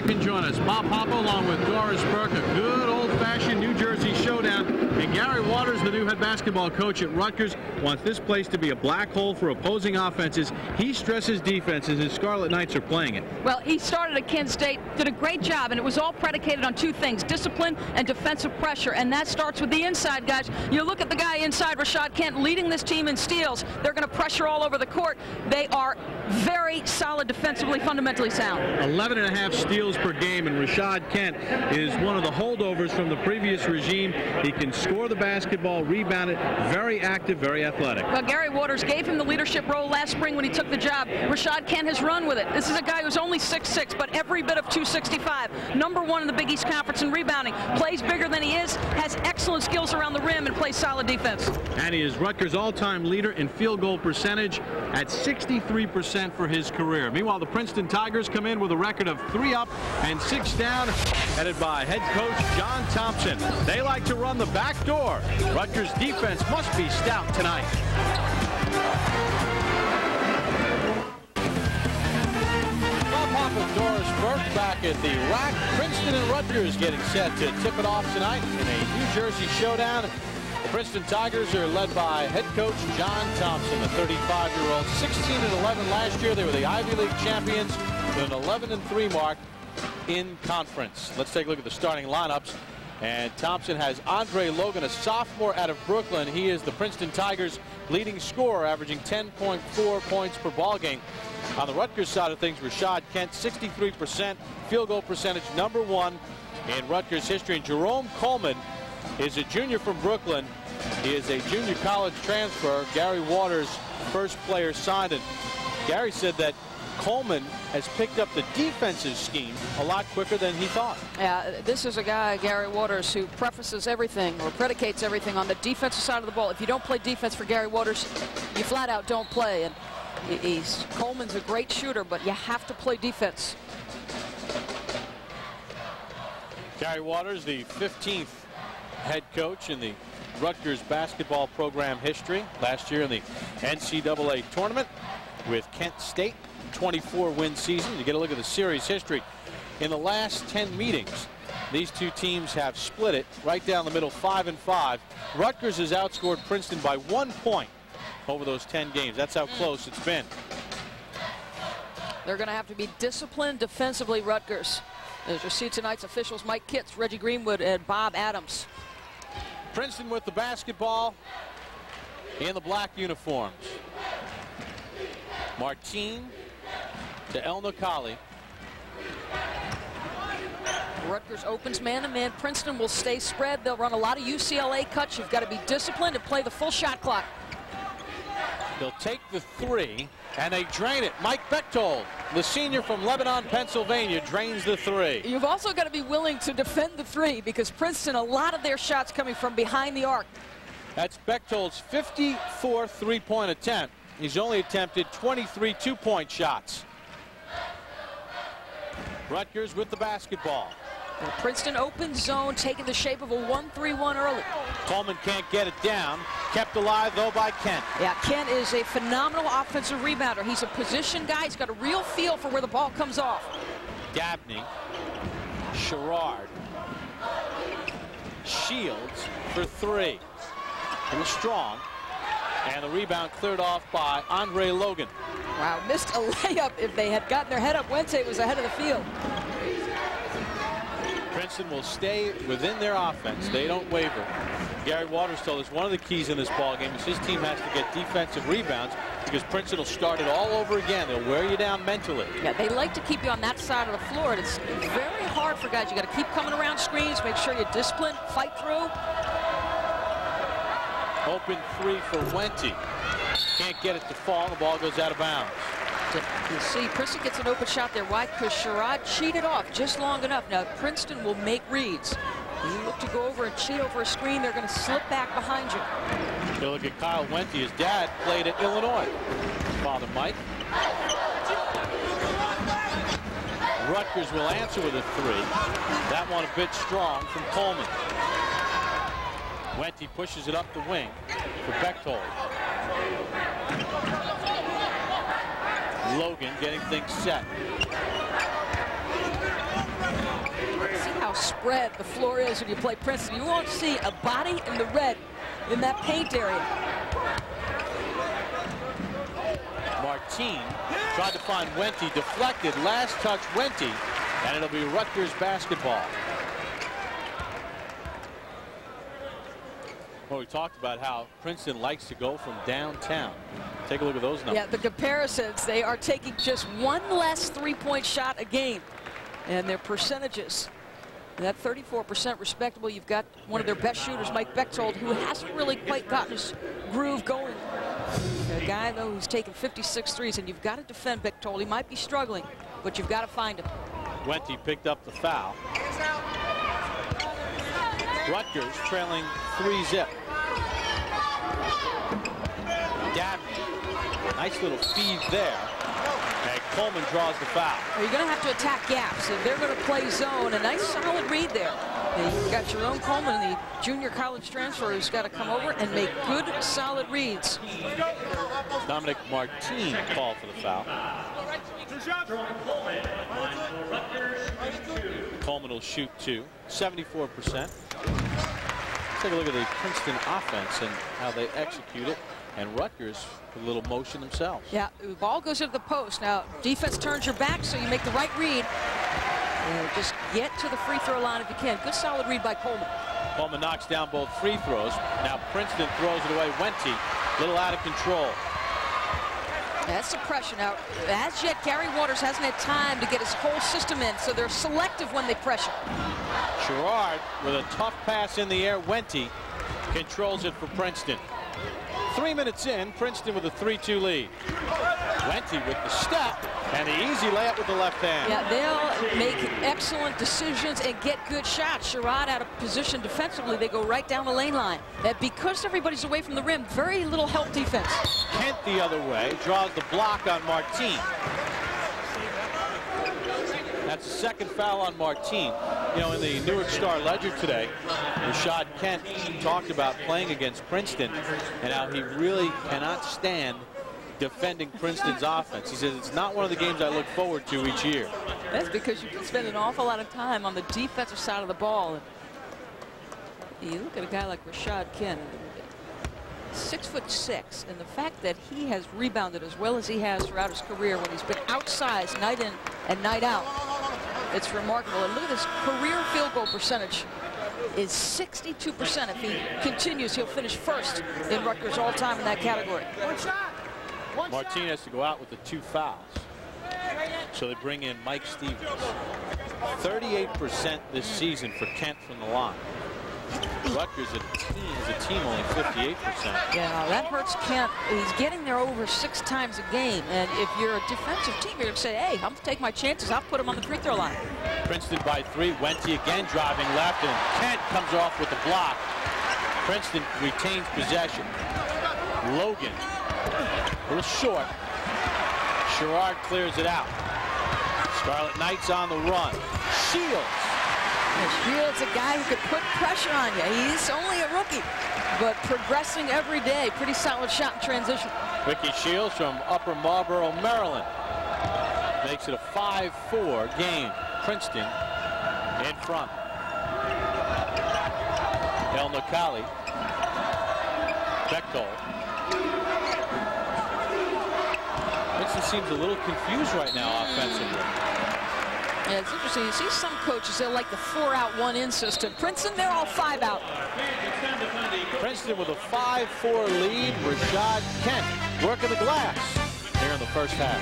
you can join us. Bob Papa along with Doris Burke, a good old-fashioned New Jersey showdown. And Gary Waters, the new head basketball coach at Rutgers, wants this place to be a black hole for opposing offenses. He stresses defenses, and Scarlet Knights are playing it. Well, he started at Kent State, did a great job, and it was all predicated on two things: discipline and defensive pressure. And that starts with the inside, guys. You look at the guy inside, Rashad Kent, leading this team in steals. They're going to pressure all over the court. They are very solid defensively, fundamentally sound. 11.5 steals per game, and Rashad Kent is one of the holdovers from the previous regime. He can score the basketball, rebound it, very active, very athletic. Well, Gary Waters gave him the leadership role last spring when he took the job. Rashad Kent has run with it. This is a guy who's only 6'6", but every bit of 265. #1 in the Big East Conference in rebounding. Plays bigger than he is, has excellent skills around the rim, and plays solid defense. And he is Rutgers' all-time leader in field goal percentage at 63% for his career. Meanwhile, the Princeton Tigers come in with a record of 3 up and 6 down, headed by head coach John Thompson. They like to run the back door. Rutgers' defense must be stout tonight. Bob Papa, Doris Burke back at the rack. Princeton and Rutgers getting set to tip it off tonight in a New Jersey showdown. The Princeton Tigers are led by head coach John Thompson, the 35-year-old. 16-11 last year. They were the Ivy League champions with an 11-3 mark in conference. Let's take a look at the starting lineups. And Thompson has Andre Logan, a sophomore out of Brooklyn. He is the Princeton Tigers' leading scorer, averaging 10.4 points per ball game. On the Rutgers side of things, Rashad Kent, 63% field goal percentage, #1 in Rutgers history. And Jerome Coleman is a junior from Brooklyn. He is a junior college transfer. Gary Waters, first player signed. And Gary said that Coleman has picked up the defensive scheme a lot quicker than he thought. Yeah, this is a guy, Gary Waters, who prefaces everything or predicates everything on the defensive side of the ball. If you don't play defense for Gary Waters, you flat out don't play. And Coleman's a great shooter, but you have to play defense. Gary Waters, the 15th head coach in the Rutgers basketball program history. Last year in the NCAA tournament with Kent State. 24-win season. You get a look at the series history. In the last 10 meetings, these two teams have split it right down the middle, 5-5. Rutgers has outscored Princeton by 1 point over those 10 games. That's how close it's been. They're going to have to be disciplined defensively, Rutgers. As you see tonight's officials, Mike Kitts, Reggie Greenwood, and Bob Adams. Princeton with the basketball in the black uniforms. Martine to El Nakali. Rutgers opens man-to-man. Princeton will stay spread. They'll run a lot of UCLA cuts. You've got to be disciplined and play the full shot clock. They'll take the 3, and they drain it. Mike Bechtold, the senior from Lebanon, Pennsylvania, drains the 3. You've also got to be willing to defend the 3, because Princeton, a lot of their shots coming from behind the arc. That's Bechtold's 54th three-point attempt. He's only attempted 23 two-point shots. Rutgers with the basketball. Well, Princeton open zone, taking the shape of a 1-3-1 early. Coleman can't get it down. Kept alive, though, by Kent. Yeah, Kent is a phenomenal offensive rebounder. He's a position guy. He's got a real feel for where the ball comes off. Dabney, Sherrard, Shields for 3. He was strong. And the rebound cleared off by Andre Logan. Wow, missed a layup. If they had gotten their head up, Wente was ahead of the field. Princeton will stay within their offense. They don't waver. Gary Waters told us one of the keys in this ballgame is his team has to get defensive rebounds, because Princeton will start it all over again. They'll wear you down mentally. Yeah, they like to keep you on that side of the floor. It's very hard for guys. You got to keep coming around screens, make sure you're disciplined, fight through. Open 3 for Wente. Can't get it to fall. The ball goes out of bounds. You see, Princeton gets an open shot there. Why? Because Sherrod cheated off just long enough. Now, Princeton will make reads. You look to go over and cheat over a screen, they're going to slip back behind you. You look at Kyle Wente. His dad played at Illinois. Father Mike. Rutgers will answer with a 3. That one a bit strong from Coleman. Wente pushes it up the wing for Bechtold. Logan getting things set. See how spread the floor is when you play Princeton. You won't see a body in the red in that paint area. Martine tried to find Wente, deflected, last touch Wente, and it'll be Rutgers basketball. Well, we talked about how Princeton likes to go from downtown. Take a look at those numbers. Yeah, the comparisons, they are taking just one less three-point shot a game. And their percentages, that 34% respectable. You've got one of their best shooters, Mike Bechtold, who hasn't really quite gotten his groove going. A guy, though, who's taken 56 threes, and you've got to defend Bechtold. He might be struggling, but you've got to find him. Wente picked up the foul. Rutgers trailing 3-zip. Dabney, nice little feed there. And Coleman draws the foul. Well, you're going to have to attack gaps. If they're going to play zone, a nice solid read there. And you've got Jerome Coleman, the junior college transfer, who's got to come over and make good, solid reads. Dominic Martine called for the foul. Coleman will shoot 2, 74%. Take a look at the Princeton offense and how they execute it. And Rutgers with a little motion themselves. Yeah, the ball goes into the post. Now, defense turns your back, so you make the right read. And just get to the free throw line if you can. Good solid read by Coleman. Coleman knocks down both free throws. Now Princeton throws it away. Wente, a little out of control. That's the pressure. Now, as yet, Gary Waters hasn't had time to get his whole system in, so they're selective when they pressure. Sherrard with a tough pass in the air. Wente controls it for Princeton. 3 minutes in, Princeton with a 3-2 lead. Wente with the step and the easy layup with the left hand. Yeah, they'll make excellent decisions and get good shots. Sherrod out of position defensively. They go right down the lane line. And because everybody's away from the rim, very little help defense. Kent the other way, draws the block on Martine. That's the second foul on Martine. You know, in the Newark Star-Ledger today, Rashad Kent talked about playing against Princeton and how he really cannot stand defending Princeton's offense. He says it's not one of the games I look forward to each year. That's because you can spend an awful lot of time on the defensive side of the ball. And you look at a guy like Rashad Kent, 6'6", and the fact that he has rebounded as well as he has throughout his career when he's been outsized night in and night out. It's remarkable. And look at his career field goal percentage is 62%. If he continues, he'll finish first in Rutgers all time in that category. Martine has to go out with the 2 fouls. So they bring in Mike Stevens. 38% this season for Kent from the line. Rutgers as a team only 58%. Yeah, that hurts Kent. He's getting there over 6 times a game. And if you're a defensive team, you're going to say, hey, I'm going to take my chances. I'll put him on the free throw line. Princeton by 3. Wente again driving left, and Kent comes off with the block. Princeton retains possession. Logan, a little short. Sherrard clears it out. Scarlet Knights on the run. Shields. Shields, a guy who could put pressure on you. He's only a rookie, but progressing every day. Pretty solid shot in transition. Ricky Shields from Upper Marlboro, Maryland. Makes it a 5-4 game. Princeton in front. El Nakali. Bechtold. Princeton seems a little confused right now offensively. Yeah, it's interesting. You see some coaches, they'll like the 4-out, 1-in system. Princeton, they're all 5-out. Princeton with a 5-4 lead. Rashad Kent working the glass here in the first half.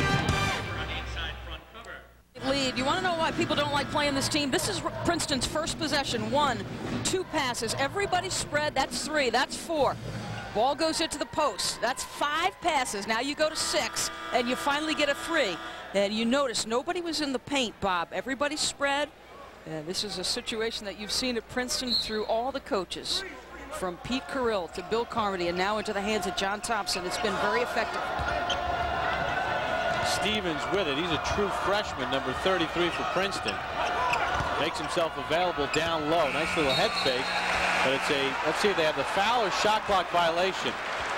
Lead. You want to know why people don't like playing this team? This is Princeton's first possession. 1, 2 passes. Everybody spread. That's 3. That's 4. Ball goes into the post. That's 5 passes. Now you go to 6, and you finally get a 3. And you notice nobody was in the paint, Bob. Everybody spread. And this is a situation that you've seen at Princeton through all the coaches, from Pete Carrill to Bill Carmody, and now into the hands of John Thompson. It's been very effective. Stevens with it. He's a true freshman, number 33 for Princeton. Makes himself available down low. Nice little head fake. But it's a, let's see if they have the foul or shot clock violation.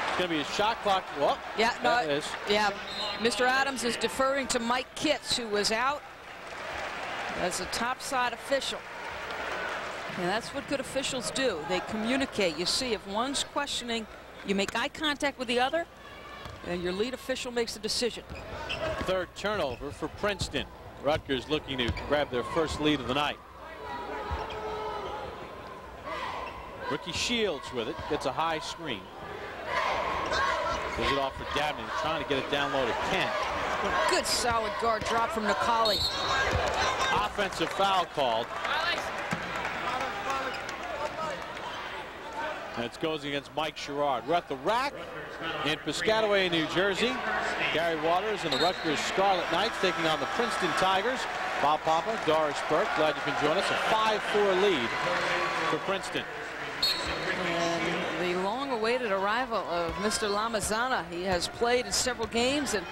It's going to be a shot clock. Well, yeah, no, is. Yeah, Mr. Adams is deferring to Mike Kitts, who was out. as a topside official. And that's what good officials do. They communicate. You see, if one's questioning, you make eye contact with the other, and your lead official makes a decision. Third turnover for Princeton. Rutgers looking to grab their first lead of the night. Ricky Shields with it. Gets a high screen. Gives it off for Dabney. Trying to get it down low to Kent. Good solid guard drop from Nicali. Offensive foul called. And it goes against Mike Sherrod. We're at the rack in Piscataway, New Jersey. Gary Waters and the Rutgers Scarlet Knights taking on the Princeton Tigers. Bob Papa, Doris Burke, glad you can join us. A 5-4 lead for Princeton. And the long-awaited arrival of Mr. Lamazana. He has played in several games, and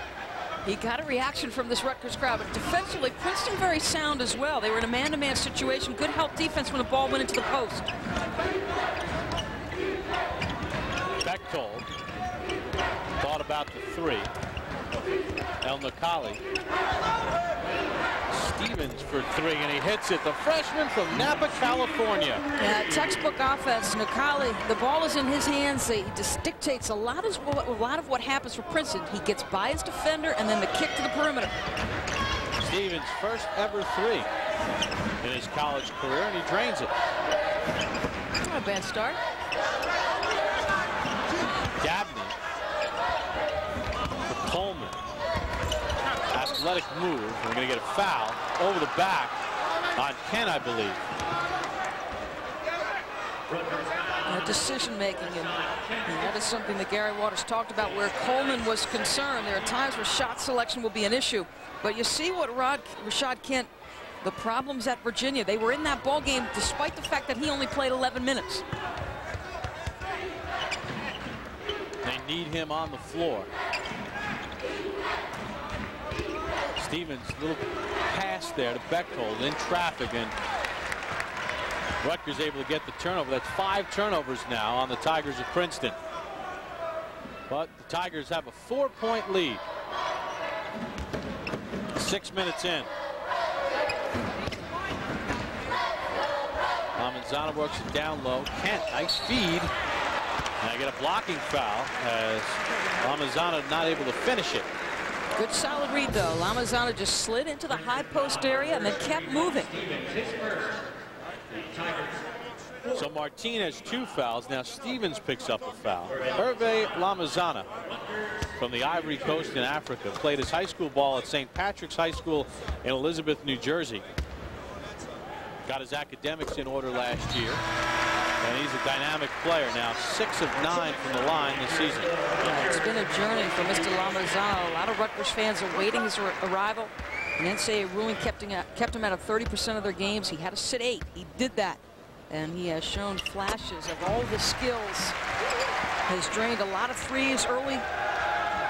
he got a reaction from this Rutgers crowd. But defensively, Princeton very sound as well. They were in a man-to-man situation. Good help defense when the ball went into the post. Bechtold thought about the three. El Nicali. Stevens for three, and he hits it. The freshman from Napa, California. Yeah, textbook offense. Nicali, the ball is in his hands. He just dictates a lot of what happens for Princeton. He gets by his defender, and then the kick to the perimeter. Stevens' first ever three in his college career, and he drains it. Not a bad start. Dabney for Coleman. Athletic move. We're going to get a foul over the back on Kent, I believe. Decision making, and that is something that Gary Waters talked about where Coleman was concerned. There are times where shot selection will be an issue, but you see what Rashad Kent, the problems at Virginia. They were in that ball game despite the fact that he only played 11 minutes. They need him on the floor. Stevens, little pass there to Bechtold in traffic, and Rutgers able to get the turnover. That's 5 turnovers now on the Tigers of Princeton. But the Tigers have a 4-point lead. 6 minutes in. Lamazana works it down low. Kent, nice feed. And I get a blocking foul as Lamazana not able to finish it. Good solid read though. Lamazana just slid into the high post area and then kept moving. So Martinez 2 fouls. Now Stevens picks up a foul. Hervé Lamazana from the Ivory Coast in Africa played his high school ball at St. Patrick's High School in Elizabeth, New Jersey. Got his academics in order last year. And he's a dynamic player now, 6 of 9 from the line this season. Yeah, it's been a journey for Mr. Lamazana. A lot of Rutgers fans are waiting his arrival. An NCAA ruling kept him out of 30% of their games. He had to sit 8. He did that. And he has shown flashes of all the skills. Has drained a lot of threes early.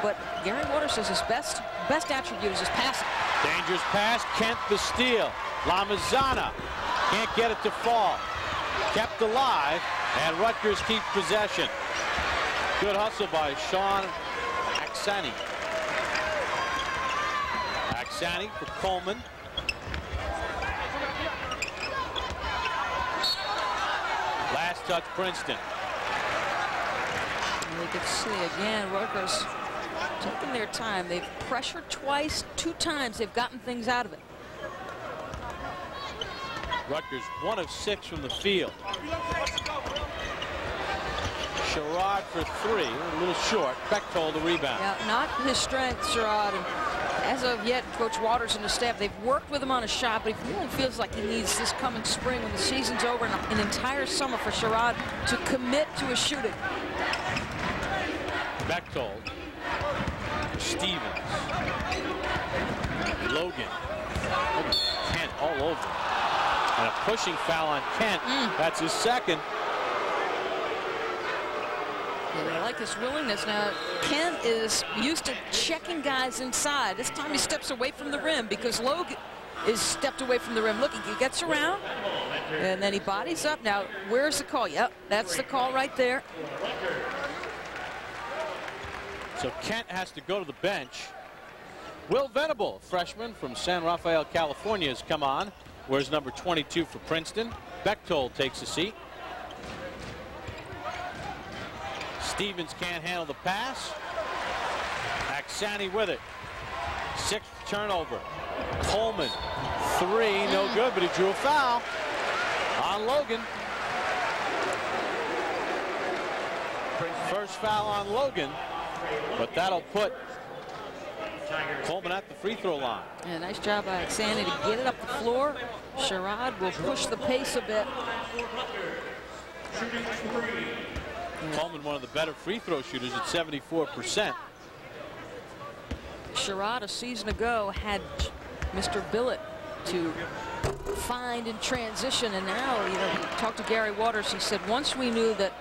But Gary Waters says his best attribute is his passing. Dangerous pass. Kent the steal. Lamazana can't get it to fall. Kept alive, and Rutgers keep possession. Good hustle by Sean Aksani. Aksani for Coleman. Last touch, Princeton. And we can see again, Rutgers taking their time. They've pressured twice, 2 times. They've gotten things out of it. Rutgers 1 of 6 from the field. Sherrod for 3, a little short. Bechtold the rebound. Yeah, not his strength, Sherrod. And as of yet, Coach Waters and the staff, they've worked with him on a shot, but he really feels like he needs this coming spring when the season's over and an entire summer for Sherrod to commit to his shooting. Bechtold. Stevens. Logan. Kent all over. And a pushing foul on Kent. That's his second. Yeah, I like his willingness now. Kent is used to checking guys inside. This time he steps away from the rim because Logan is stepped away from the rim. Look, he gets around and then he bodies up. Now, where's the call? Yep, that's the call right there. So Kent has to go to the bench. Will Venable, freshman from San Rafael, California, has come on. Wears number 22 for Princeton. Bechtold takes a seat. Stevens can't handle the pass. Aksani with it. 6th turnover. Coleman, 3, no good, but he drew a foul on Logan. First foul on Logan, but that'll put Coleman at the free throw line. Yeah, nice job by Aksani to get it up the floor. Sherrod will push the pace a bit. Coleman, one of the better free throw shooters at 74%. Sherrod a season ago had Mr. Billett to find in transition, and now, you know, he talked to Gary Waters. He said once we knew that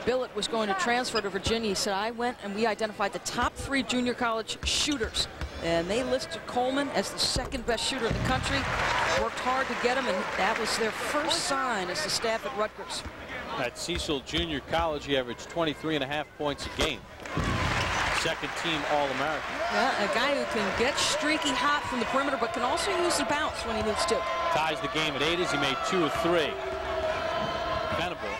Billett was going to transfer to Virginia, he said, I went and we identified the top 3 junior college shooters, and they listed Coleman as the 2nd best shooter in the country. Worked hard to get him, and that was their first sign as the staff at Rutgers. At Cecil Junior College, he averaged 23.5 points a game. 2nd team All-American. Yeah, a guy who can get streaky hot from the perimeter, but can also use the bounce when he needs to. Ties the game at 8 as he made 2 of 3. Venable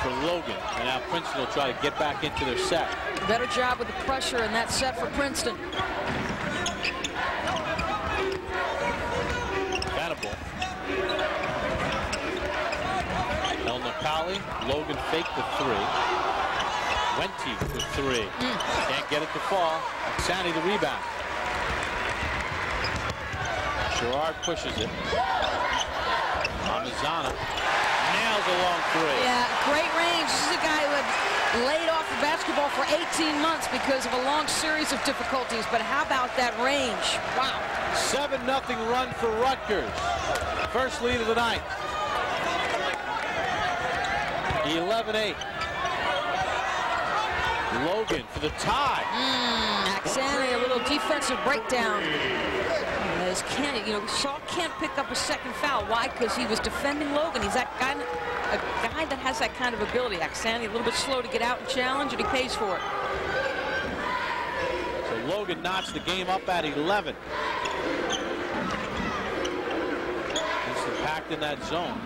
for Logan, and now Princeton will try to get back into their set. Better job with the pressure in that set for Princeton. Venable. El Nakali, Logan faked the 3. Wente for 3. Can't get it to fall. Aksani the rebound. Sherrod pushes it. Amazana nails a long 3. Yeah, great range. This is a guy who had laid off the basketball for 18 months because of a long series of difficulties. But how about that range? Wow. 7-0 run for Rutgers. First lead of the night. 11-8. Logan for the tie. Aksani, a little defensive breakdown. As Kenny, you know, Shaw can't pick up a 2nd foul. Why? Because he was defending Logan. He's that guy, a guy that has that kind of ability. Aksani a little bit slow to get out and challenge, and he pays for it. So Logan knocks the game up at 11. He's packed in that zone.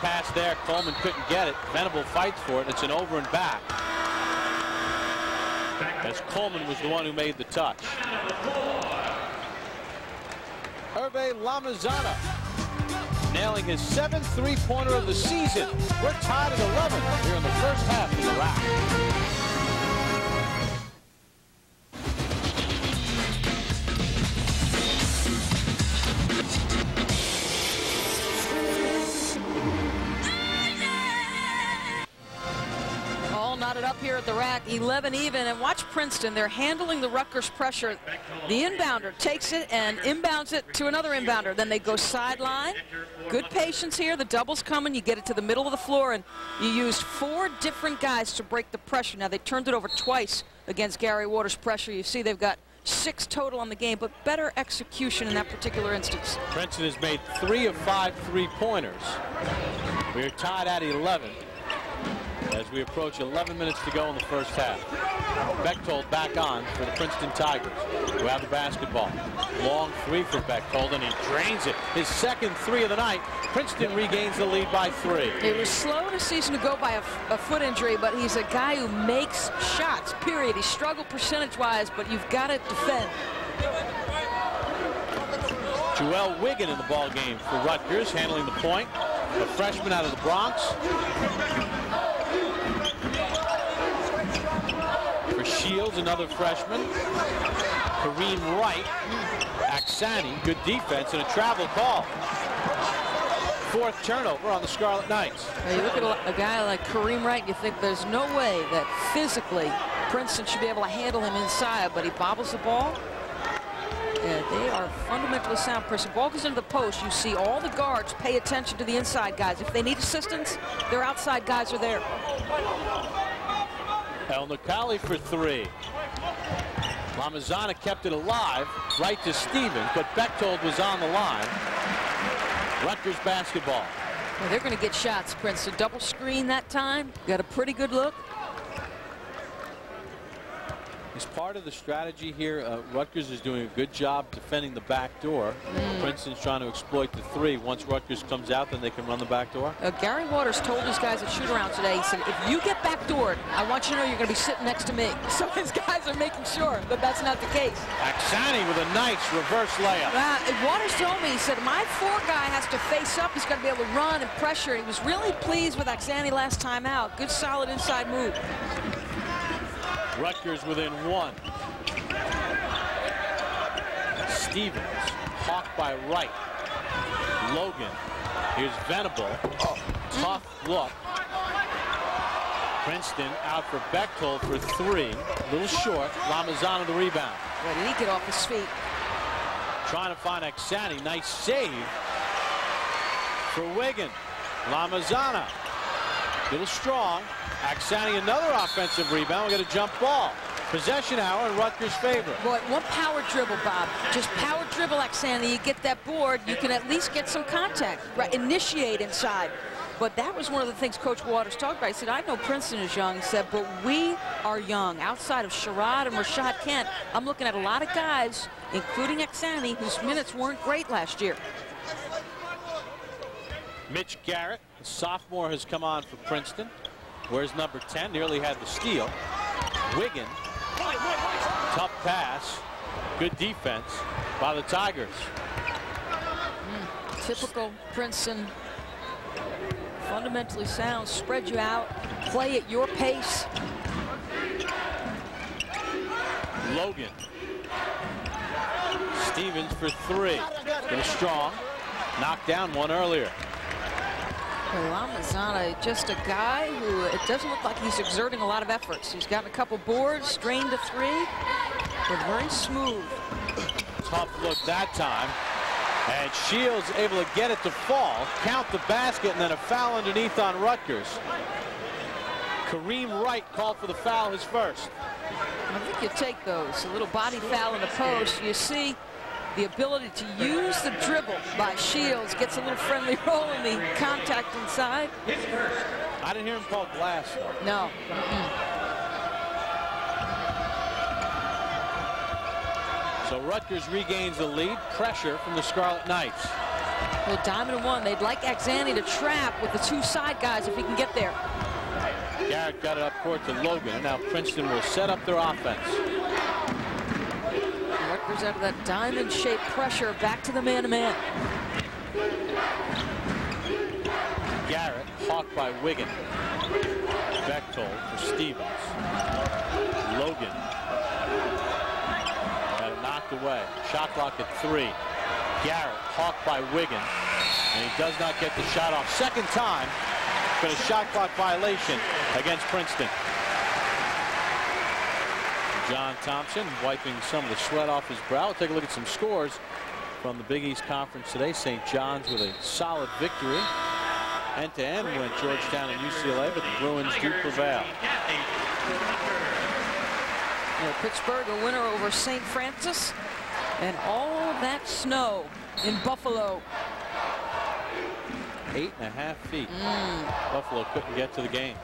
Pass there. Coleman couldn't get it. Venable fights for it. It's an over and back, as Coleman was the one who made the touch. Hervé Lamazana nailing his 7th three-pointer of the season. We're tied at 11 here in the first half in the rack. Up here at the rack, 11 even, and watch Princeton. They're handling the Rutgers pressure. The inbounder takes it and inbounds it to another inbounder. Then they go sideline. Good patience here. The double's coming. You get it to the middle of the floor, and you used 4 different guys to break the pressure. Now, they turned it over twice against Gary Waters' pressure. You see they've got 6 total on the game, but better execution in that particular instance. Princeton has made 3 of 5 three-pointers. We're tied at 11. As we approach 11 minutes to go in the first half. Bechtold back on for the Princeton Tigers, who have the basketball. Long 3 for Bechtold, and he drains it. His 2nd 3 of the night. Princeton regains the lead by 3. It was slow in a season to go by a foot injury, but he's a guy who makes shots, period. He struggled percentage-wise, but you've got to defend. Joel Wiggin in the ball game for Rutgers, handling the point. A freshman out of the Bronx. For Shields, another freshman. Kareem Wright. Aksani, good defense, and a travel call. 4th turnover on the Scarlet Knights. Now you look at a guy like Kareem Wright, you think there's no way that physically Princeton should be able to handle him inside, but he bobbles the ball. Yeah, they are fundamentally sound. Princeton. Ball goes into the post. You see all the guards pay attention to the inside guys. If they need assistance, their outside guys are there. El Nakali for 3. Lamazana kept it alive, right to Stevens, but Bechtold was on the line. Rutgers basketball. Well, they're going to get shots, Princeton. Double screen that time. Got a pretty good look. As part of the strategy here, Rutgers is doing a good job defending the back door. Princeton's trying to exploit the three. Once Rutgers comes out, then they can run the back door. Gary Waters told his guys at shoot-around today, he said, if you get backdoored, I want you to know you're going to be sitting next to me. So his guys are making sure that that's not the case. Aksani with a nice reverse layup. Waters told me, he said, my four guy has to face up. He's got to be able to run and pressure. He was really pleased with Aksani last time out. Good, solid inside move. Rutgers within one. Stevens, hawked by Wright. Logan, here's Venable. Tough look. Princeton out for Bechtold for three. A little short. Lamazana the rebound. Well, did he get off his feet? Trying to find Aksani. Nice save for Wigan. Lamazana. Little strong. Aksani another offensive rebound. We got a jump ball. Possession hour in Rutgers' favor. Boy, one power dribble, Bob. Just power dribble, Aksani. You get that board, you can at least get some contact. Right, initiate inside. But that was one of the things Coach Waters talked about. He said, I know Princeton is young. He said, but we are young. Outside of Sherrod and Rashad Kent, I'm looking at a lot of guys, including Aksani, whose minutes weren't great last year. Mitch Garrett, the sophomore, has come on for Princeton. Where's number 10? Nearly had the steal. Wigan. Tough pass. Good defense by the Tigers. Typical Princeton. Fundamentally sound. Spread you out. Play at your pace. Logan. Stevens for three. Been strong. Knocked down one earlier. Lamazana, just a guy who it doesn't look like he's exerting a lot of efforts. He's gotten a couple boards, strained to three, but very smooth. Tough look that time. And Shields able to get it to fall, count the basket, and then a foul underneath on Rutgers. Kareem Wright called for the foul, his first. I think you take those. A little body foul in the post. You see the ability to use the dribble by Shields. Gets a little friendly roll in the contact inside. I didn't hear him call glass. No. So Rutgers regains the lead. Pressure from the Scarlet Knights. Well, diamond and one. They'd like Aksani to trap with the two side guys if he can get there. Garrett got it up court to Logan, and now Princeton will set up their offense. Rutgers out of that diamond-shaped pressure, back to the man-to-man. Garrett, hawked by Wigan. Bechtold for Stevens. Logan. Got it knocked away. Shot clock at 3. Garrett, hawked by Wigan. And he does not get the shot off. Second time, but a shot clock violation against Princeton. John Thompson wiping some of the sweat off his brow. We'll take a look at some scores from the Big East Conference today. St. John's with a solid victory. End-to-end went Georgetown and UCLA, but the Bruins do prevail. Pittsburgh a winner over St. Francis, and all that snow in Buffalo. 8.5 feet. Buffalo couldn't get to the game.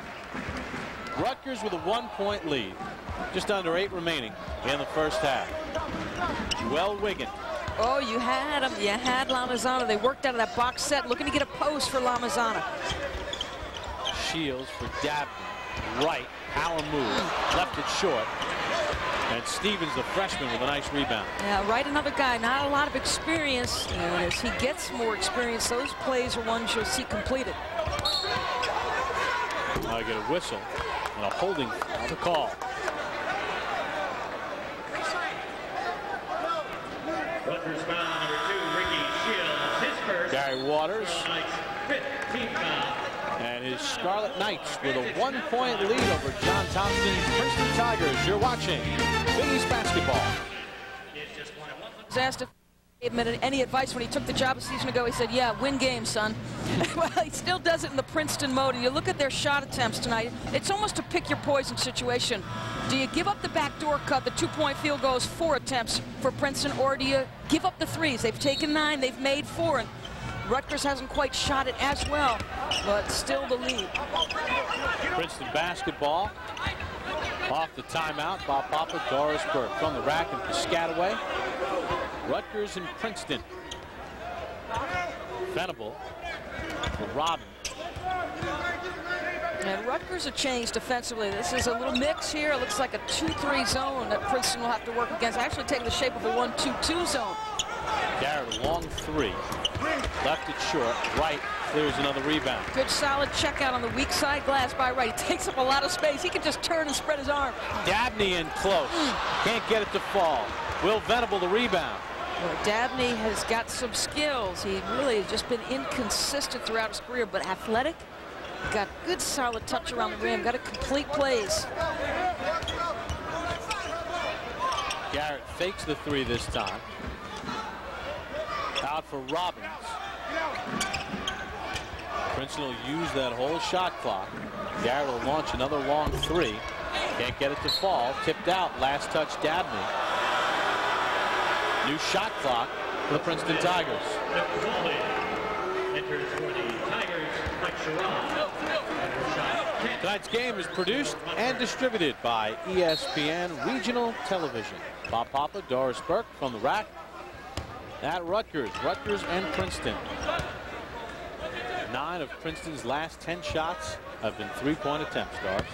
Rutgers with a 1-point lead. Just under 8 remaining in the first half. Well, Wigan. Oh, you had him. You had Lamazana. They worked out of that box set, looking to get a post for Lamazana. Shields for Dabney. Right, power move. Left it short. And Stevens, the freshman, with a nice rebound. Yeah, right, another guy, not a lot of experience. And as he gets more experience, those plays are ones you'll see completed. I get a whistle and a holding to call. Rutgers foul number 2, Ricky Shields, his first. Gary Waters and his Scarlet Knights with a 1-point lead over John Thompson's Princeton Tigers. You're watching Big East basketball. Was asked if he gave him any advice when he took the job a season ago. He said, yeah, win games, son. Well, he still does it in the Princeton mode. And you look at their shot attempts tonight, it's almost a pick your poison situation. Do you give up the backdoor cut, the 2-point field goals, 4 attempts for Princeton, or do you give up the threes? They've taken 9, they've made 4. And Rutgers hasn't quite shot it as well, but still the lead. Princeton basketball. Off the timeout, Bob Papa, Doris Burke from the rack and Piscataway. Rutgers and Princeton. Venable for Robin. And Rutgers have changed defensively. This is a little mix here. It looks like a 2-3 zone that Princeton will have to work against. Actually taking the shape of a 1-2-2 zone. Garrett, a long three. Left it short. Right clears another rebound. Good solid check out on the weak side glass by Wright. He takes up a lot of space. He can just turn and spread his arm. Dabney in close. Can't get it to fall. Will Venable the rebound. Well, Dabney has got some skills. He really has just been inconsistent throughout his career, but athletic. Got good solid touch around the rim. Got to complete plays. Garrett fakes the three this time. Out for Robbins. Princeton will use that whole shot clock. Garrett will launch another long three. Can't get it to fall. Tipped out. Last touch Dabney. New shot clock for the Princeton Tigers. Enters for the Tigers, Mike Jerome. Tonight's game is produced and distributed by ESPN Regional Television. Bob Papa, Doris Burke from the rack at Rutgers. Rutgers and Princeton. 9 of Princeton's last 10 shots have been three-point attempts, Doris.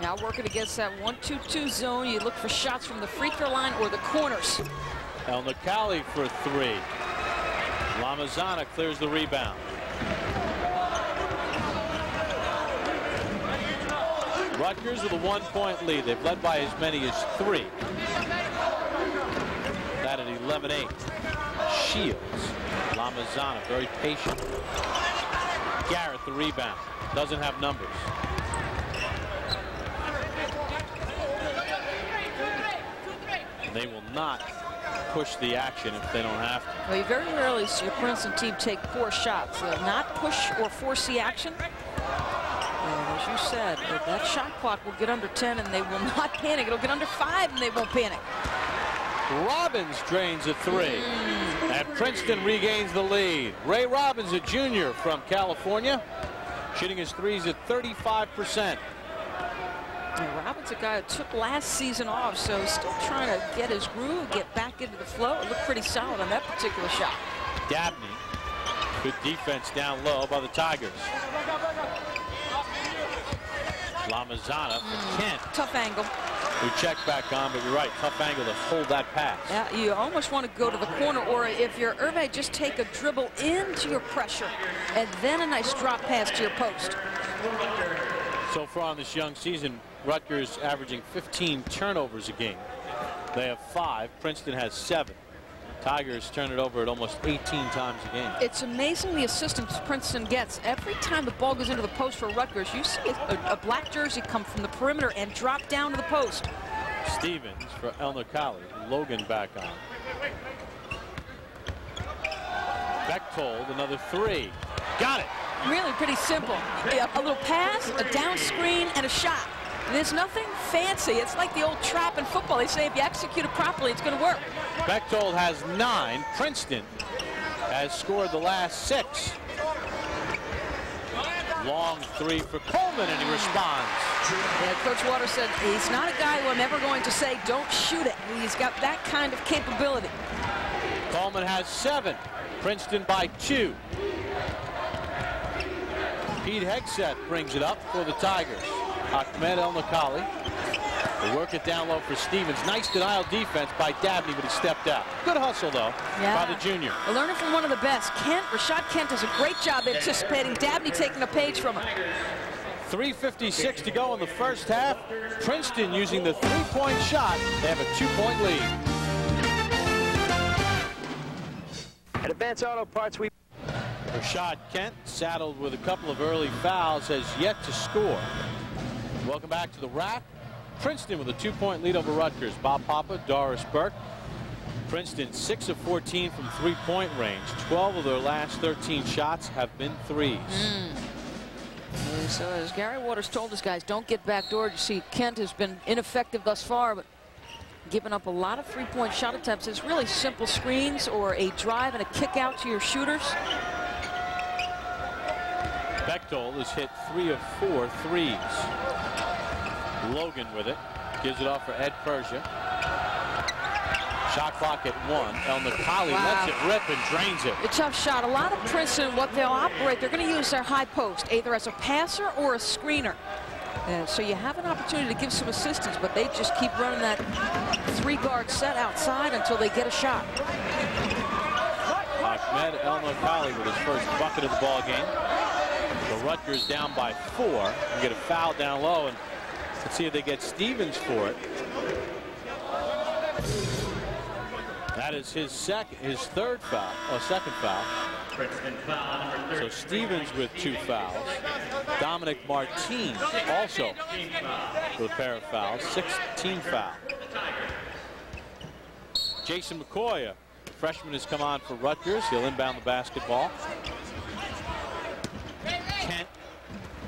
Now working against that 1-2-2 zone, you look for shots from the free throw line or the corners. El Nakali for three. Lamazana clears the rebound. Rutgers with a 1-point lead. They've led by as many as 3. That at 11-8. Shields. Lamazana very patient. Garrett the rebound. Doesn't have numbers. They will not push the action if they don't have to. Well, you very rarely see a Princeton team take 4 shots. They'll not push or force the action. And as you said, that shot clock will get under 10 and they will not panic. It'll get under 5 and they won't panic. Robbins drains a 3. And Princeton regains the lead. Ray Robbins, a junior from California, shooting his threes at 35%. And Robbins, a guy who took last season off, so still trying to get his groove, get back into the flow. It looked pretty solid on that particular shot. Dabney, good defense down low by the Tigers. Lamazana for Kent. Tough angle. We check back on, but you're right, tough angle to hold that pass. Yeah, you almost want to go to the corner, or if you're Irvine, just take a dribble into your pressure, and then a nice drop pass to your post. So far on this young season, Rutgers averaging 15 turnovers a game. They have 5. Princeton has 7. Tigers turn it over at almost 18 times a game. It's amazing the assistance Princeton gets. Every time the ball goes into the post for Rutgers, you see a black jersey come from the perimeter and drop down to the post. Stevens for El Nakali. Logan back on. Bechtold, another 3. Got it. Really pretty simple. A little pass, a down screen, and a shot. There's nothing fancy. It's like the old trap in football. They say if you execute it properly, it's going to work. Bechtold has 9. Princeton has scored the last 6. Long 3 for Coleman, and he responds. Yeah, Coach Waters said he's not a guy who I'm ever going to say don't shoot it. He's got that kind of capability. Coleman has 7. Princeton by 2. Pete Hegseth brings it up for the Tigers. Ahmed El Nakali. They work it down low for Stevens. Nice denial defense by Dabney, but he stepped out. Good hustle, though, by the junior. Learning from one of the best. Rashad Kent does a great job anticipating. Dabney taking a page from him. 3:56 to go in the first half. Princeton using the 3-point shot. They have a 2-point lead. At Advance Auto Parts, we... Rashad Kent, saddled with a couple of early fouls, has yet to score. Welcome back to the rack. Princeton with a 2-point lead over Rutgers. Bob Papa, Doris Burke. Princeton 6 of 14 from 3-point range. 12 of their last 13 shots have been threes. So as Gary Waters told his guys, don't get backdoored. You see Kent has been ineffective thus far, but giving up a lot of three-point shot attempts. It's really simple screens or a drive and a kick out to your shooters. Bechtel has hit 3 of 4 threes. Logan with it. Gives it off for Ed Persia. Shot clock at 1. El Nakali lets it rip and drains it. A tough shot. A lot of Princeton, what they'll operate, they're going to use their high post, either as a passer or a screener. And so you have an opportunity to give some assistance, but they just keep running that 3-guard set outside until they get a shot. Ahmed El Nakali with his first bucket of the ball game. The Rutgers down by 4 and get a foul down low, and let's see if they get Stevens for it. That is his third foul, second foul. So Stevens with 2 fouls. Dominic Martins also with a pair of fouls, 16 foul. Jason McCoy, a freshman, has come on for Rutgers. He'll inbound the basketball. Kent,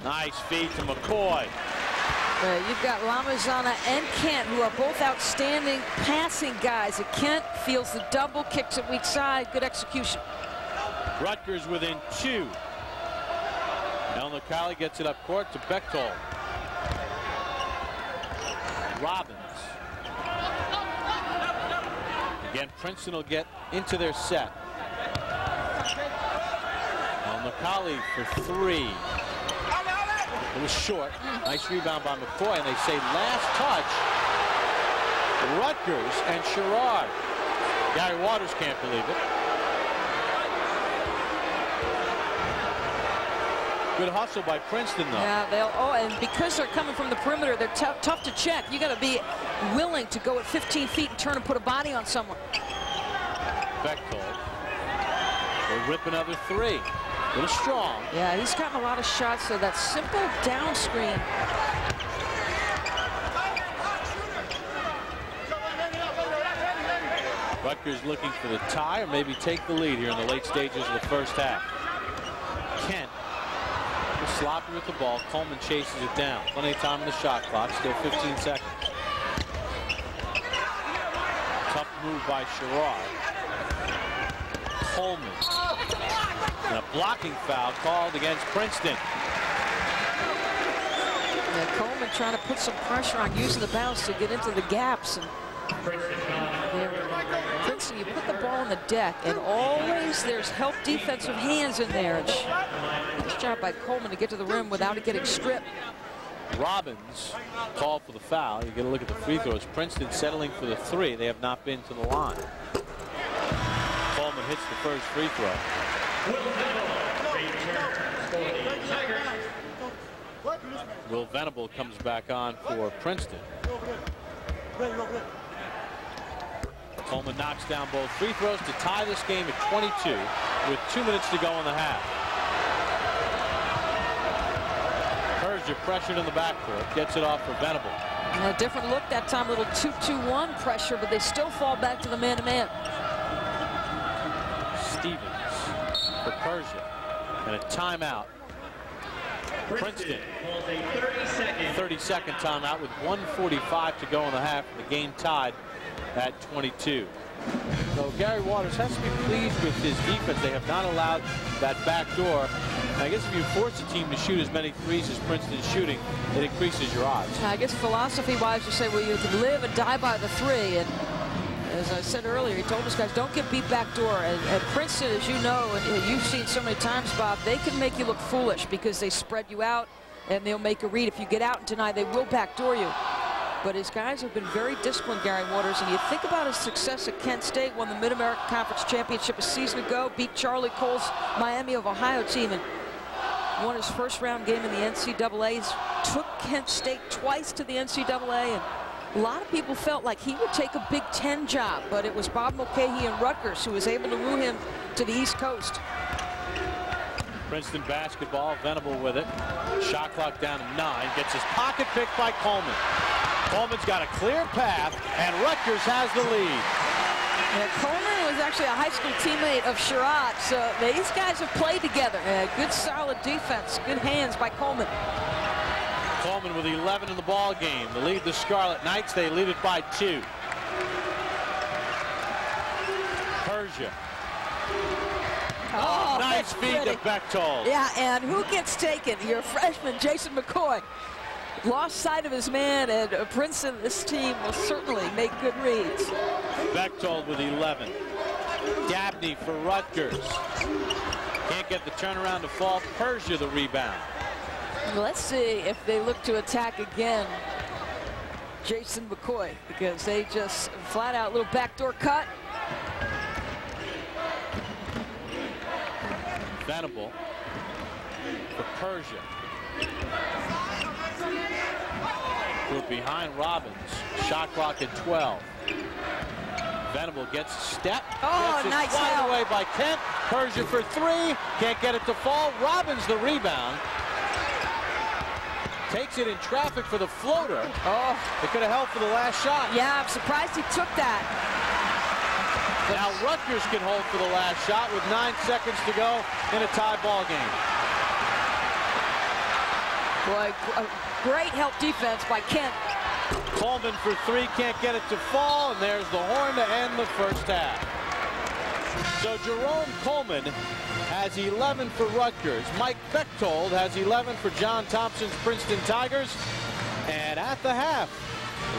nice feed to McCoy. You've got Lamazana and Kent, who are both outstanding passing guys. Kent feels the double, kicks it weak side, good execution. Rutgers within 2. El Nakali gets it up court to Bechtel. Robbins. Again, Princeton will get into their set. El Nakali for 3. It was short. Nice rebound by McCoy, and they say last touch. Rutgers and Sherrard. Gary Waters can't believe it. Good hustle by Princeton, though. Yeah, and because they're coming from the perimeter, they're tough to check. You got to be willing to go at 15 feet and turn and put a body on someone. Bechtel will rip another 3. A little strong. Yeah, he's gotten a lot of shots, so that simple down screen. Rutgers looking for the tie or maybe take the lead here in the late stages of the first half. Kent is sloppy with the ball. Coleman chases it down. Plenty of time on the shot clock. Still 15 seconds. Tough move by Sherrard. Coleman. And a blocking foul called against Princeton. Yeah, Coleman trying to put some pressure on using the bounce to get into the gaps. And Princeton, you put the ball on the deck, and always there's help defensive hands in there. Nice job by Coleman to get to the rim without it getting stripped. Robbins called for the foul. You get a look at the free throws. Princeton settling for the 3. They have not been to the line. Coleman hits the first free throw. Will Venable comes back on for Princeton. Coleman knocks down both free throws to tie this game at 22 with 2 minutes to go in the half. Persia pressured in the backcourt, gets it off for Venable. And a different look that time, a little 2-2-1 pressure, but they still fall back to the man-to-man. Stevens for Persia, and a timeout. Princeton, 30-second timeout with 1:45 to go in the half. The game tied at 22. So Gary Waters has to be pleased with his defense. They have not allowed that back door. And I guess if you force a team to shoot as many threes as Princeton's shooting, it increases your odds. I guess philosophy-wise, you say, well, you can live and die by the 3. And as I said earlier, he told us guys, don't get beat back door. And Princeton, as you know, and you've seen so many times, Bob, they can make you look foolish because they spread you out and they'll make a read. If you get out and deny, they will backdoor you. But his guys have been very disciplined, Gary Waters. And you think about his success at Kent State, won the Mid-American Conference Championship a season ago, beat Charlie Cole's Miami of Ohio team, and won his first-round game in the NCAAs. Took Kent State twice to the NCAA, and a lot of people felt like he would take a Big Ten job, but it was Bob Mulcahy and Rutgers who was able to woo him to the East Coast. Princeton basketball, Venable with it. Shot clock down to 9. Gets his pocket picked by Coleman. Coleman's got a clear path, and Rutgers has the lead. Yeah, Coleman was actually a high school teammate of Sherrod, so these guys have played together. Good solid defense, good hands by Coleman. Coleman with 11 in the ball game. The lead the Scarlet Knights. They lead it by 2. Persia. Oh, nice feed to Bechtold. Yeah, and who gets taken? Your freshman, Jason McCoy. Lost sight of his man, and Princeton, this team will certainly make good reads. Bechtold with 11. Dabney for Rutgers. Can't get the turnaround to fall. Persia the rebound. Let's see if they look to attack again Jason McCoy, because they just flat out little backdoor cut. Venable for Persia. We're behind Robbins. Shot clock at 12. Venable gets a step. Oh, nice help. Away by Kent. Persia for 3. Can't get it to fall. Robbins the rebound. Takes it in traffic for the floater. Oh, it could have helped for the last shot. Yeah, I'm surprised he took that. Now Rutgers can hold for the last shot with 9 seconds to go in a tie ball game. Boy, great help defense by Kent. Coleman for 3, can't get it to fall, and there's the horn to end the first half. So Jerome Coleman has 11 for Rutgers. Mike Bechtold has 11 for John Thompson's Princeton Tigers. And at the half,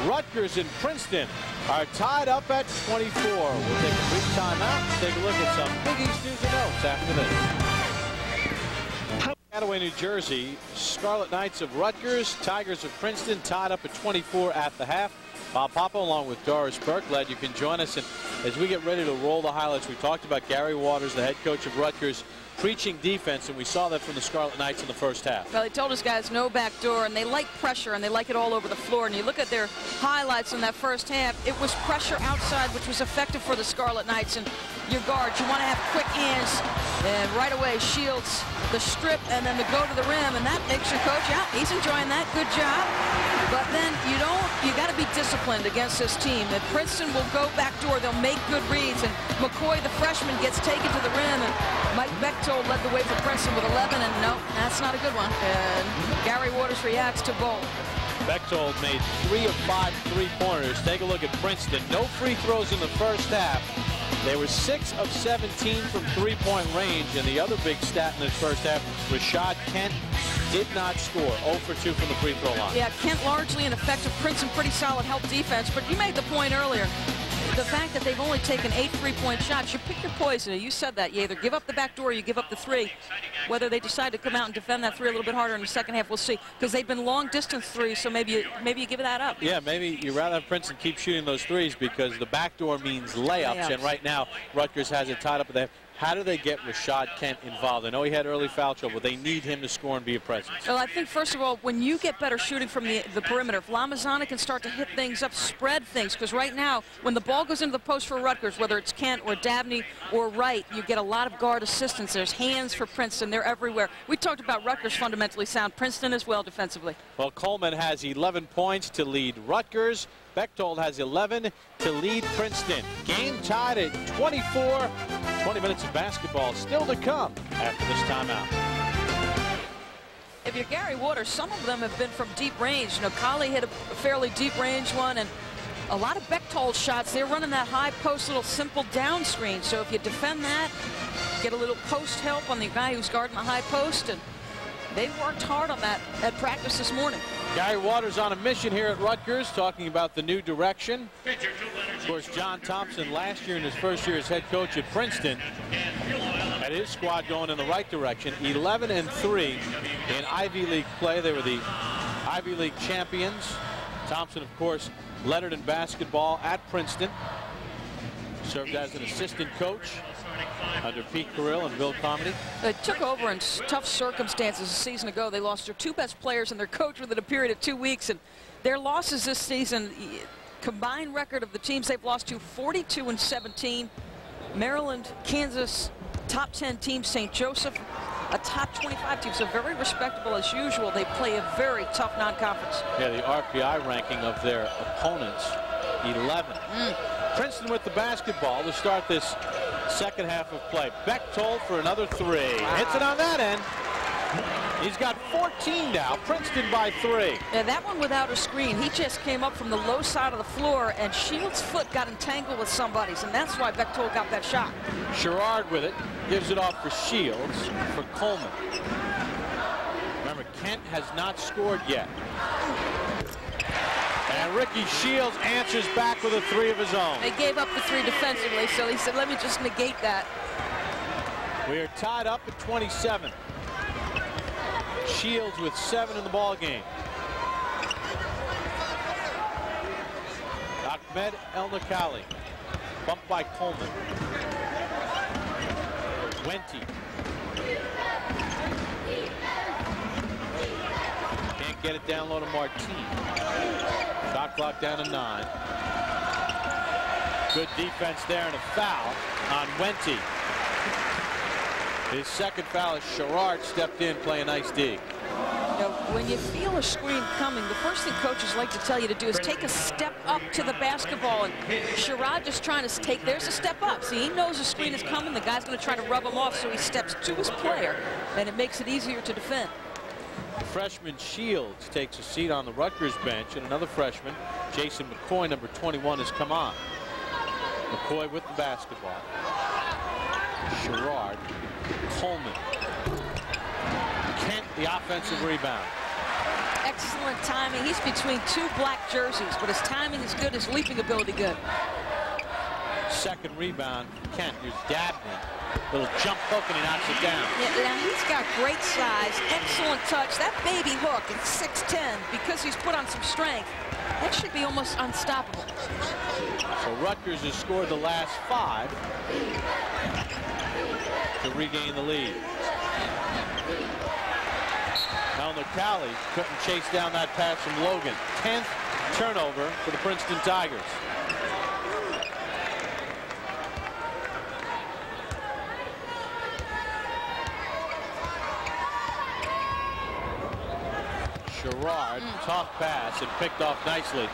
Rutgers and Princeton are tied up at 24. We'll take a brief timeout, take a look at some Big East news and notes after this. Piscataway, New Jersey, Scarlet Knights of Rutgers, Tigers of Princeton tied up at 24 at the half. Bob Papa along with Doris Burke. Glad you can join us. And as we get ready to roll the highlights, we talked about Gary Waters, the head coach of Rutgers, preaching defense, and we saw that from the Scarlet Knights in the first half. Well, he told his guys no back door, and they like pressure, and they like it all over the floor. And you look at their highlights in that first half, it was pressure outside, which was effective for the Scarlet Knights. And your guards, you want to have quick hands, and right away shields the strip and then the go to the rim, and that makes your coach, yeah, he's enjoying that. Good job. But then you got to be disciplined against this team. And Princeton will go back door. They'll make good reads. And McCoy, the freshman, gets taken to the rim. And Mike Bechtold led the way for Princeton with 11. And no, that's not a good one. And Gary Waters reacts to both. Bechtold made 3 of 5 3-pointers. Take a look at Princeton. No free throws in the first half. They were 6 of 17 from 3-point range. And the other big stat in this first half, Rashad Kent did not score. 0 for 2 from the free throw line. Yeah, Kent largely ineffective. Princeton pretty solid help defense. But you made the point earlier. The fact that they've only taken 8 3-point shots, you pick your poison. You said that. You either give up the back door or you give up the 3. Whether they decide to come out and defend that 3 a little bit harder in the second half, we'll see. Because they've been long distance 3s, so maybe you give that up. Yeah, maybe you'd rather have Princeton keep shooting those 3s because the back door means layups. And right now, Rutgers has it tied up at the half. How do they get Rashad Kent involved? I know he had early foul trouble. They need him to score and be a presence. Well, I think, first of all, when you get better shooting from the perimeter, if Lamazana can start to hit things up, spread things, because right now, when the ball goes into the post for Rutgers, whether it's Kent or Dabney or Wright, you get a lot of guard assistance. There's hands for Princeton. They're everywhere. We talked about Rutgers fundamentally sound. Princeton as well defensively. Well, Coleman has 11 points to lead Rutgers. Bechtold has 11 to lead Princeton. Game tied at 24. 20 minutes of basketball still to come after this timeout. If you're Gary Waters, some of them have been from deep range. You know, Colley hit a fairly deep range one, and a lot of Bechtold shots. They're running that high post, little simple down screen. So if you defend that, get a little post help on the guy who's guarding the high post, and they've worked hard on that at practice this morning. Gary Waters on a mission here at Rutgers, talking about the new direction. Of course, John Thompson last year in his first year as head coach at Princeton had his squad going in the right direction. 11-3 in Ivy League play. They were the Ivy League champions. Thompson, of course, led it in basketball at Princeton. Served as an assistant coach under Pete Carrill and Bill Carmody. They took over in tough circumstances a season ago. They lost their 2 best players and their coach within a period of 2 weeks. And their losses this season, combined record of the teams they've lost to, 42-17. Maryland, Kansas, top 10 team, St. Joseph, a top 25 team. So very respectable as usual. They play a very tough non-conference. Yeah, the RPI ranking of their opponents, 11. Princeton with the basketball to start this second half of play. Bechtold for another 3. Wow. Hits it on that end. He's got 14 now. Princeton by 3. And that one without a screen. He just came up from the low side of the floor, and Shields' foot got entangled with somebody's, and that's why Bechtold got that shot. Sherrard with it. Gives it off for Shields for Coleman. Remember, Kent has not scored yet. And Ricky Shields answers back with a 3 of his own. They gave up the 3 defensively, so he said, let me just negate that. We are tied up at 27. Shields with 7 in the ball game. Ahmed El-Nakali. Bumped by Coleman. Wente. Can't get it down low to Martin. Shot clock down to 9. Good defense there and a foul on Wente. His second foul as Sherrard stepped in, playing nice D. You know, when you feel a screen coming, the first thing coaches like to tell you to do is take a step up to the basketball. And Sherrod just trying to take, there's a step up. See, he knows the screen is coming. The guy's going to try to rub him off, so he steps to his player, and it makes it easier to defend. Freshman Shields takes a seat on the Rutgers bench, and another freshman, Jason McCoy, number 21, has come on. McCoy with the basketball. Sherrard. Coleman. Kent, the offensive rebound. Excellent timing. He's between 2 black jerseys, but his timing is good, his leaping ability good. Second rebound, Kent. Here's Dabney. Little jump hook, and he knocks it down. Yeah, now he's got great size, excellent touch. That baby hook at 6'10", because he's put on some strength, that should be almost unstoppable. So Rutgers has scored the last 5 to regain the lead. El-Nakali couldn't chase down that pass from Logan. 10th turnover for the Princeton Tigers. Sherrard, tough pass and picked off nicely.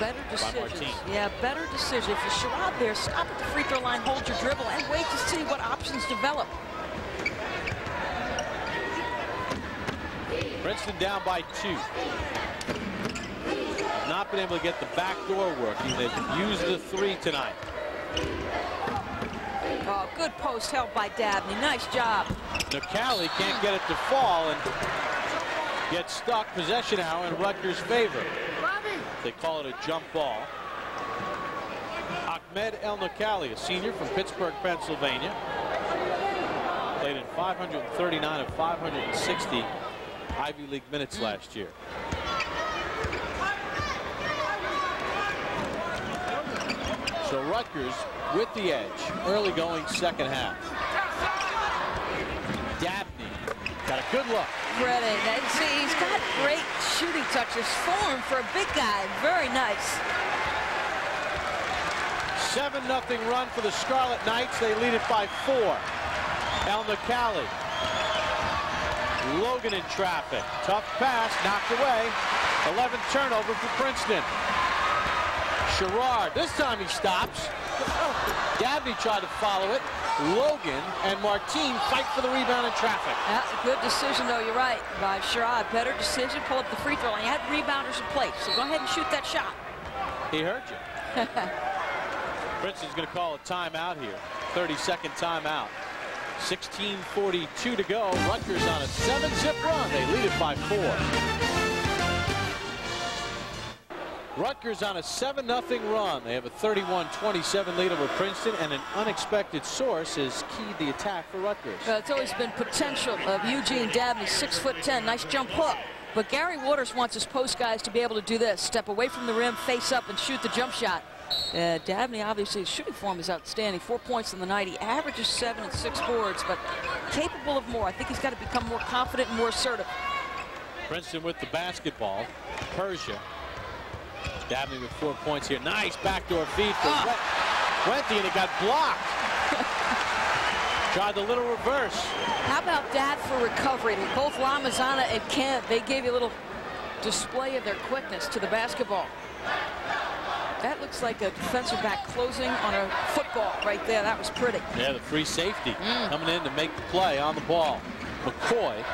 Better decisions. Yeah, better decision. If you're Sherrod there, stop at the free throw line, hold your dribble, and wait to see what options develop. Princeton down by 2. Not been able to get the back door working. They've used the 3 tonight. Oh, good post held by Dabney. Nice job. Nakali can't get it to fall and gets stuck. Possession now in Rutgers' favor. They call it a jump ball. Ahmed El-Nakali, a senior from Pittsburgh, Pennsylvania. Played in 539 of 560 Ivy League minutes last year. So Rutgers with the edge, early going second half. Dabney got a good look. Redding, see, he's got great shooting touches. Form for a big guy, very nice. 7-0 run for the Scarlet Knights. They lead it by 4. El-Nakali. Logan in traffic. Tough pass, knocked away. 11th turnover for Princeton. Sherrard, this time he stops. Dabney tried to follow it. Logan and Martin fight for the rebound in traffic. Yeah, good decision, though. You're right. By Sherrod, better decision. Pull up the free throw line. You had rebounders in place, so go ahead and shoot that shot. He heard you. Princeton's going to call a timeout here. 30-second timeout. 16:42 to go. Rutgers on a 7-zip run. They lead it by 4. Rutgers on a 7-0 run. They have a 31-27 lead over Princeton, and an unexpected source has keyed the attack for Rutgers. It's always been potential of Eugene Dabney, 6'10", nice jump hook. But Gary Waters wants his post guys to be able to do this: step away from the rim, face up, and shoot the jump shot. Dabney, obviously, his shooting form is outstanding. 4 points in the night. He averages 7 and 6 boards, but capable of more. I think he's got to become more confident and more assertive. Princeton with the basketball. Persia. Dabney with 4 points here. Nice backdoor feed for Wente, and it got blocked. Tried the little reverse. How about that for recovery? Both Ramazana and Kent, they gave you a little display of their quickness to the basketball. That looks like a defensive back closing on a football right there. That was pretty. Yeah, the free safety coming in to make the play on the ball. McCoy.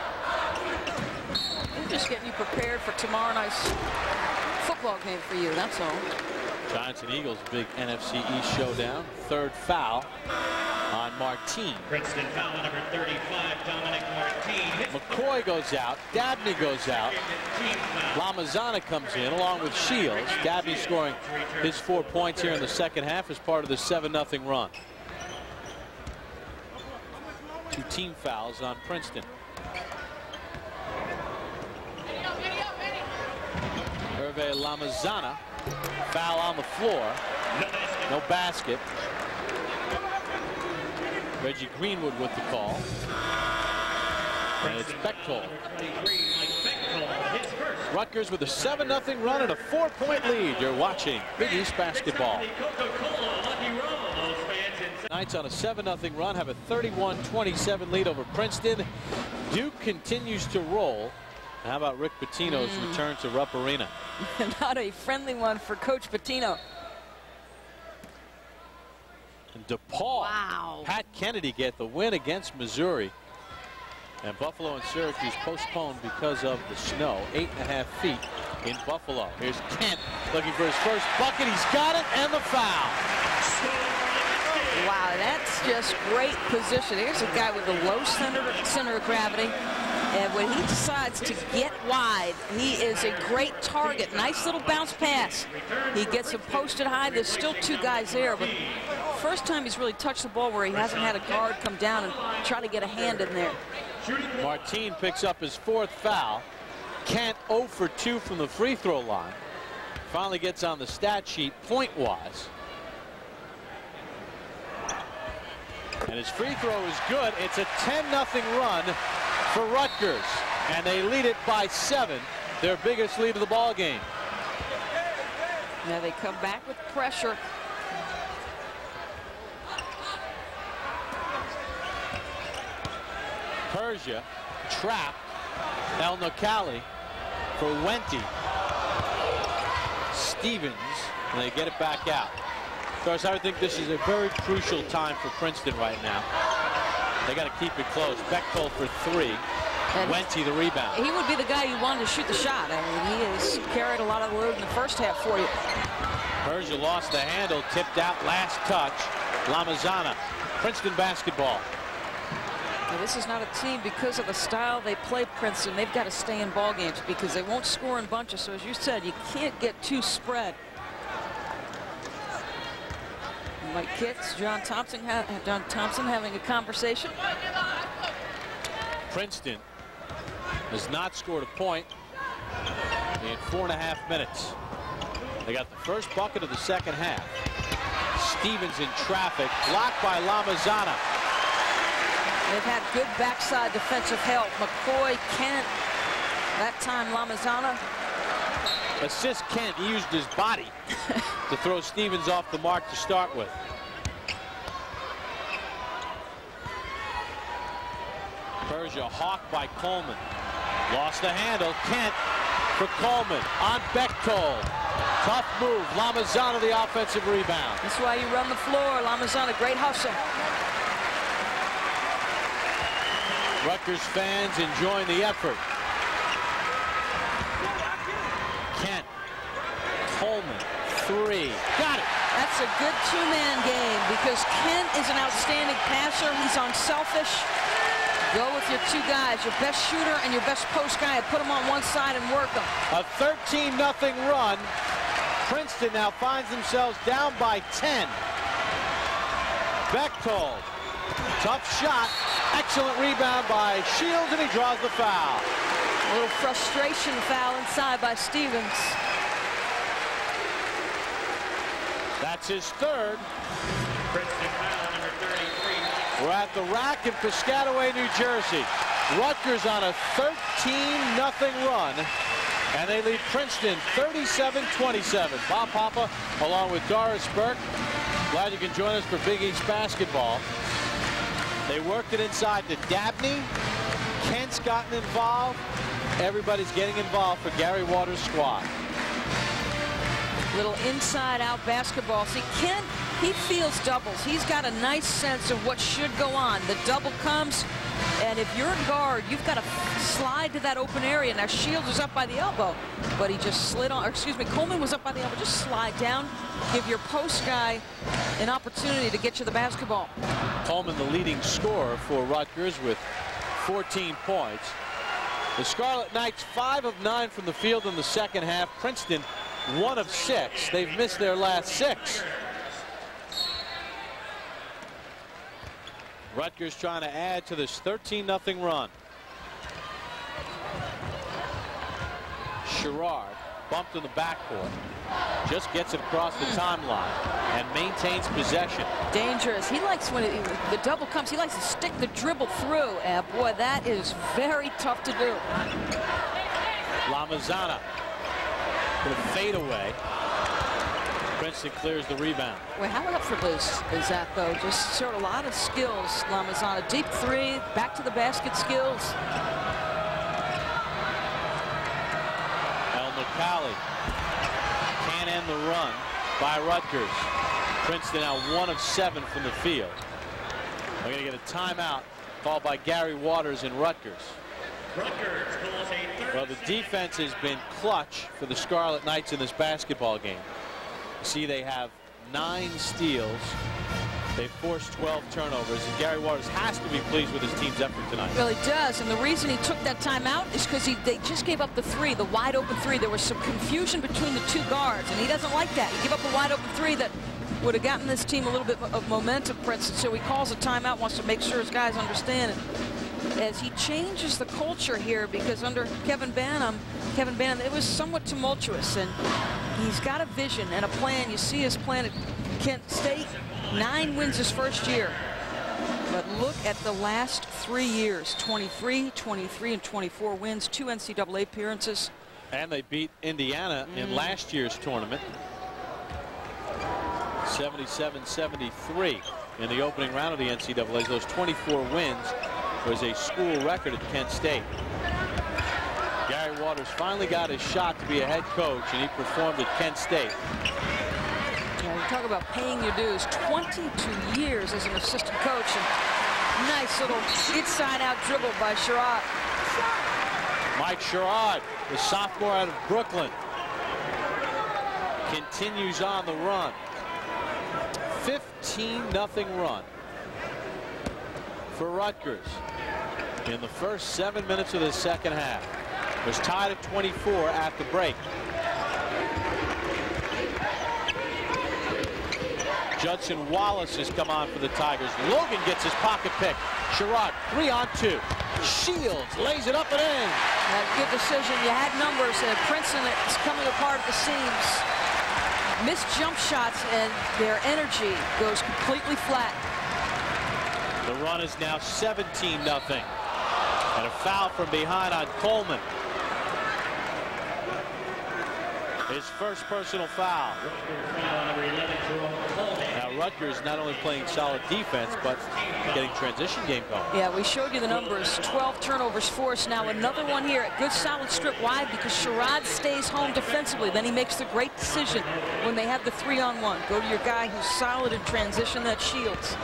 I'm just getting you prepared for tomorrow night's football game for you, that's all. Giants and Eagles, big NFC East showdown. Third foul on Martin. Princeton foul number 35, Dominic Martin. McCoy goes out. Dabney goes out. Lamazana comes in along with Shields. Dabney scoring his 4 points here in the second half as part of the 7-0 run. 2 team fouls on Princeton. Hervé Lamazana, foul on the floor. No basket. Reggie Greenwood with the call. And it's Bechtold. Rutgers with a 7-0 run and a 4-point lead. You're watching Big East basketball. Knights on a 7-0 run have a 31-27 lead over Princeton. Duke continues to roll. How about Rick Pitino's return to Rupp Arena? Not a friendly one for Coach Pitino. And DePaul. Wow. Pat Kennedy get the win against Missouri. And Buffalo and Syracuse postponed because of the snow. 8.5 feet in Buffalo. Here's Kent looking for his first bucket. He's got it, and the foul. Wow, that's just great position. Here's a guy with a low center of gravity. And when he decides to get wide, he is a great target. Nice little bounce pass. He gets him posted high. There's still 2 guys there, but first time he's really touched the ball where he hasn't had a guard come down and try to get a hand in there. Martin picks up his 4th foul. Kent 0 for 2 from the free throw line. Finally gets on the stat sheet point-wise. And his free throw is good. It's a 10-0 run for Rutgers, and they lead it by 7, their biggest lead of the ball game. Now they come back with pressure. Persia trapped. El Nokali for Wente. Stevens, and they get it back out. Of course, I would think this is a very crucial time for Princeton right now. They got to keep it close. Bechtold for 3. And Wente the rebound. He would be the guy you wanted to shoot the shot. I mean, he has carried a lot of load in the first half for you. Persia lost the handle, tipped out last touch. Lamazana. Princeton basketball. Now, this is not a team because of the style they play Princeton. They've got to stay in ball games because they won't score in bunches. So as you said, you can't get too spread. Mike Kitts, John Thompson having a conversation. Princeton has not scored a point in 4.5 minutes. They got the first bucket of the second half. Stevens in traffic, blocked by Lamazana. They've had good backside defensive help. McCoy, Kent, that time Lamazana. Assist Kent. He used his body to throw Stevens off the mark to start with. Persia hawked by Coleman. Lost the handle. Kent for Coleman on Bechtold. Tough move. Lamazana the offensive rebound. That's why you run the floor. Lamazana, great hustle. Rutgers fans enjoying the effort. Kent. Coleman. 3. Got it. That's a good 2-man game because Kent is an outstanding passer. He's unselfish. Go with your 2 guys, your best shooter and your best post guy, and put them on one side and work them. A 13-0 run. Princeton now finds themselves down by 10. Bechtold. Tough shot. Excellent rebound by Shields, and he draws the foul. A little frustration foul inside by Stevens. That's his 3rd. Princeton foul number 33. We're at the rack in Piscataway, New Jersey. Rutgers on a 13-0 run, and they lead Princeton 37-27. Bob Papa along with Doris Burke. Glad you can join us for Big East basketball. They worked it inside to Dabney. Kent's gotten involved. Everybody's getting involved for Gary Waters' squad. Little inside-out basketball. See, Kent, he feels doubles. He's got a nice sense of what should go on. The double comes, And if you're a guard, you've got to slide to that open area. Now Shields was up by the elbow, but he just slid on, or excuse me, Coleman was up by the elbow. Just slide down, give your post guy an opportunity to get you the basketball. Coleman, the leading scorer for Rutgers with 14 points. The Scarlet Knights 5 of 9 from the field in the second half. Princeton 1 of 6. They've missed their last 6. Rutgers trying to add to this 13-0 run. Sherrard bumped in the backcourt. Just gets it across the timeline and maintains possession. Dangerous. He likes when the double comes. He likes to stick the dribble through. And boy, that is very tough to do. Lamazana with a fadeaway. Princeton clears the rebound. Well, how effortless is that, though? Just showed a lot of skills. Lamazana, deep three, back to the basket skills. El Nakali can't end the run by Rutgers. Princeton now 1 of 7 from the field. We're going to get a timeout called by Gary Waters in Rutgers. Well, the defense has been clutch for the Scarlet Knights in this basketball game. See, they have 9 steals. They've forced 12 turnovers, and Gary Waters has to be pleased with his team's effort tonight. Really does, and the reason he took that timeout is because they just gave up the three, the wide open three. There was some confusion between the two guards, and he doesn't like that. He gave up a wide open three that would have gotten this team a little bit of momentum, Princeton. So he calls a timeout, wants to make sure his guys understand it. As he changes the culture here, because under Kevin Banham, it was somewhat tumultuous, and he's got a vision and a plan. You see his plan at Kent State, 9 wins his first year. But look at the last 3 years, 23, 23, and 24 wins, 2 NCAA appearances. And they beat Indiana in last year's tournament. 77-73 in the opening round of the NCAAs. Those 24 wins was a school record at Kent State. Gary Waters finally got his shot to be a head coach, and he performed at Kent State. Yeah, you talk about paying your dues. 22 years as an assistant coach, and nice little inside-out dribble by Sherrod. Mike Sherrod, the sophomore out of Brooklyn, continues on the run. 15-0 run for Rutgers in the first 7 minutes of the second half. It was tied at 24 at the break. Judson Wallace has come on for the Tigers. Logan gets his pocket pick. Sherrod 3-on-2. Shields lays it up and in. Good decision. You had numbers. Princeton is coming apart at the seams. Missed jump shots, and their energy goes completely flat. The run is now 17-0. And a foul from behind on Coleman. His first personal foul. Now Rutgers not only playing solid defense, but getting transition game going. Yeah, we showed you the numbers. 12 turnovers forced. Now another one here. A good solid strip wide because Sherrod stays home defensively. Then he makes the great decision when they have the 3-on-1. Go to your guy who's solid in transition. That's Shields.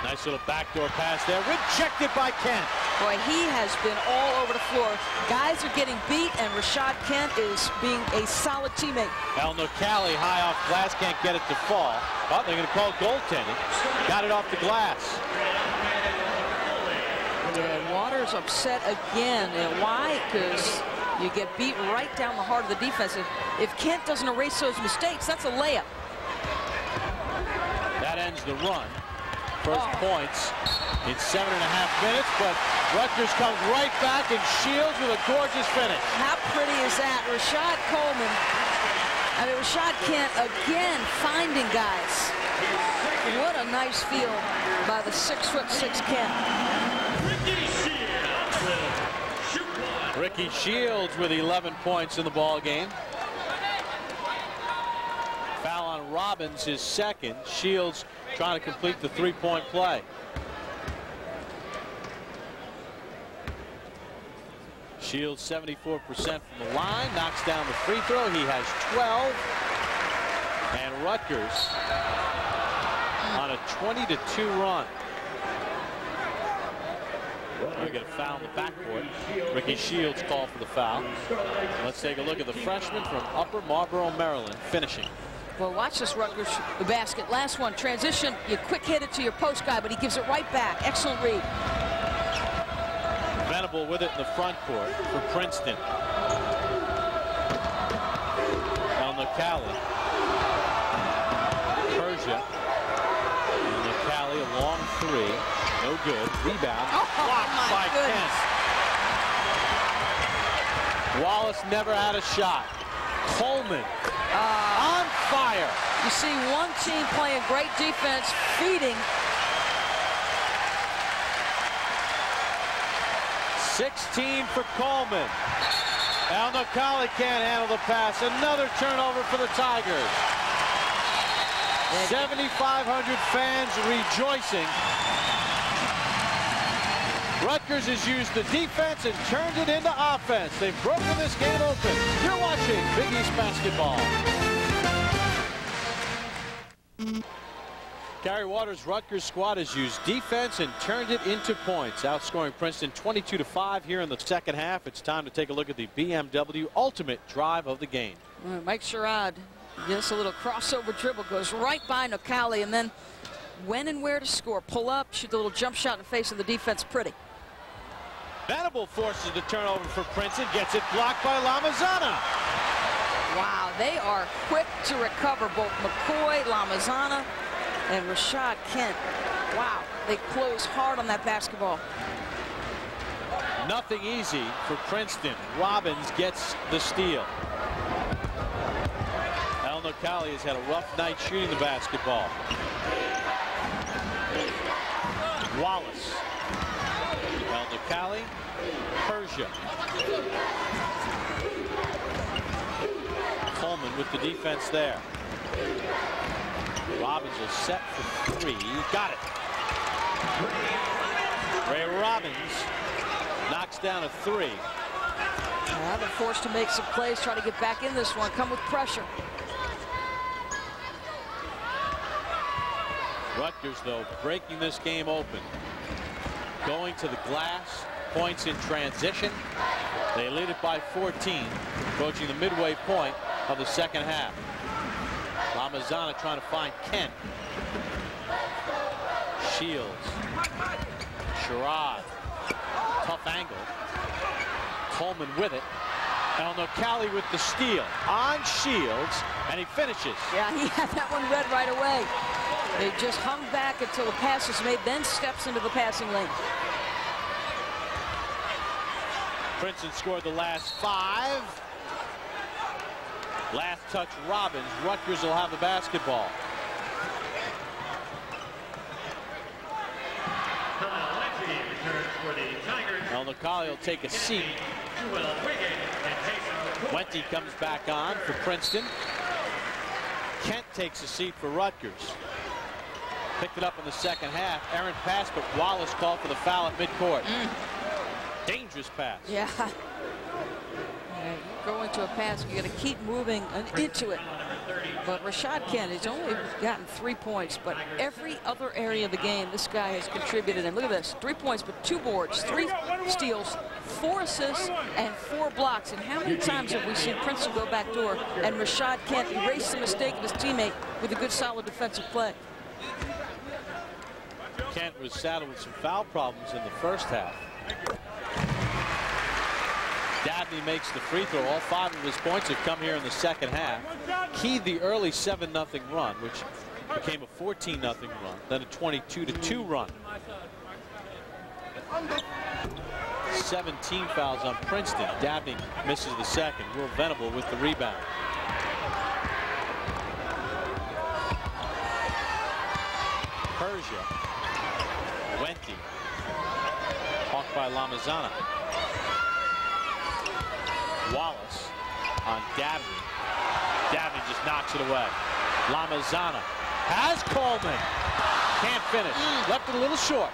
Nice little backdoor pass there. Rejected by Kent. Boy, he has been all over the floor. Guys are getting beat, and Rashad Kent is being a solid teammate. El Nakali high off glass, can't get it to fall. Oh, they're going to call goaltending. Got it off the glass. Yeah, Waters upset again. And why? Because you get beat right down the heart of the defense. If Kent doesn't erase those mistakes, that's a layup. That ends the run. First points in 7.5 minutes, but Rutgers comes right back, and Shields with a gorgeous finish. How pretty is that? Rashad Coleman, Rashad Kent again finding guys. What a nice field by the 6'6" Kent. Ricky Shields with 11 points in the ball game. Foul on Robbins, his second. Shields trying to complete the three-point play. Shields 74% from the line, knocks down the free throw. He has 12. And Rutgers on a 20-2 run. We get a foul in the backcourt. Ricky Shields called for the foul. Let's take a look at the freshman from Upper Marlboro, Maryland, finishing. Well, watch this Rutgers the basket. Last one, transition. You quick hit it to your post guy, but he gives it right back. Excellent read. Venable with it in the front court for Princeton. El Nakali. Persia. El Nakali, a long three. No good. Rebound. Blocked by Kent. Wallace never had a shot. Coleman on fire. You see one team playing great defense, feeding. 16 for Coleman. El Nakali can't handle the pass. Another turnover for the Tigers. 7,500 fans rejoicing. Rutgers has used the defense and turned it into offense. They've broken this game open. You're watching Big East basketball. Gary Waters' Rutgers squad has used defense and turned it into points, outscoring Princeton 22-5 here in the second half. It's time to take a look at the BMW ultimate drive of the game. Mike Sherrod, just a little crossover dribble, goes right by Nakali, and then when and where to score. Pull up, shoot the little jump shot in the face of the defense. Pretty. Venable forces the turnover for Princeton, gets it blocked by Lamazana. Wow, they are quick to recover, both McCoy, Lamazana, and Rashad Kent. Wow, they close hard on that basketball. Nothing easy for Princeton. Robbins gets the steal. El Nakali has had a rough night shooting the basketball. Wallace. El Nakali. Persia. Coleman with the defense there. Robbins will set for three. Got it. Ray Robbins knocks down a three. They're forced to make some plays, try to get back in this one, come with pressure. Rutgers, though, breaking this game open. Going to the glass, points in transition. They lead it by 14, approaching the midway point of the second half. Lamazana trying to find Kent. Shields. Sherrod. Tough angle. Coleman with it. El Nakali with the steal on Shields, and he finishes. Yeah, he had that one read right away. They just hung back until the pass was made, then steps into the passing lane. Princeton scored the last 5. Last touch Robbins. Rutgers will have the basketball. El Nakali will take a seat. Wente comes back on for Princeton. Kent takes a seat for Rutgers. Picked it up in the second half. Errant pass, but Wallace called for the foul at midcourt. Dangerous pass. Yeah. Going to a pass, you got to keep moving into it. But Rashad Kent has only gotten 3 points, but every other area of the game, this guy has contributed. And look at this, 3 points, but 2 boards, 3 steals, 4 assists, and 4 blocks. And how many times have we seen Princeton go backdoor and Rashad Kent erase the mistake of his teammate with a good, solid defensive play? Kent was saddled with some foul problems in the first half. Dabney makes the free throw. All 5 of his points have come here in the second half. Keyed the early 7-0 run, which became a 14-0 run, then a 22-2 run. 17 fouls on Princeton. Dabney misses the second. Will Venable with the rebound. Persia. Wente. Hawked by Lamazana. Wallace on Dabney. Dabney just knocks it away. Lamazana has Coleman. Can't finish. Left it a little short.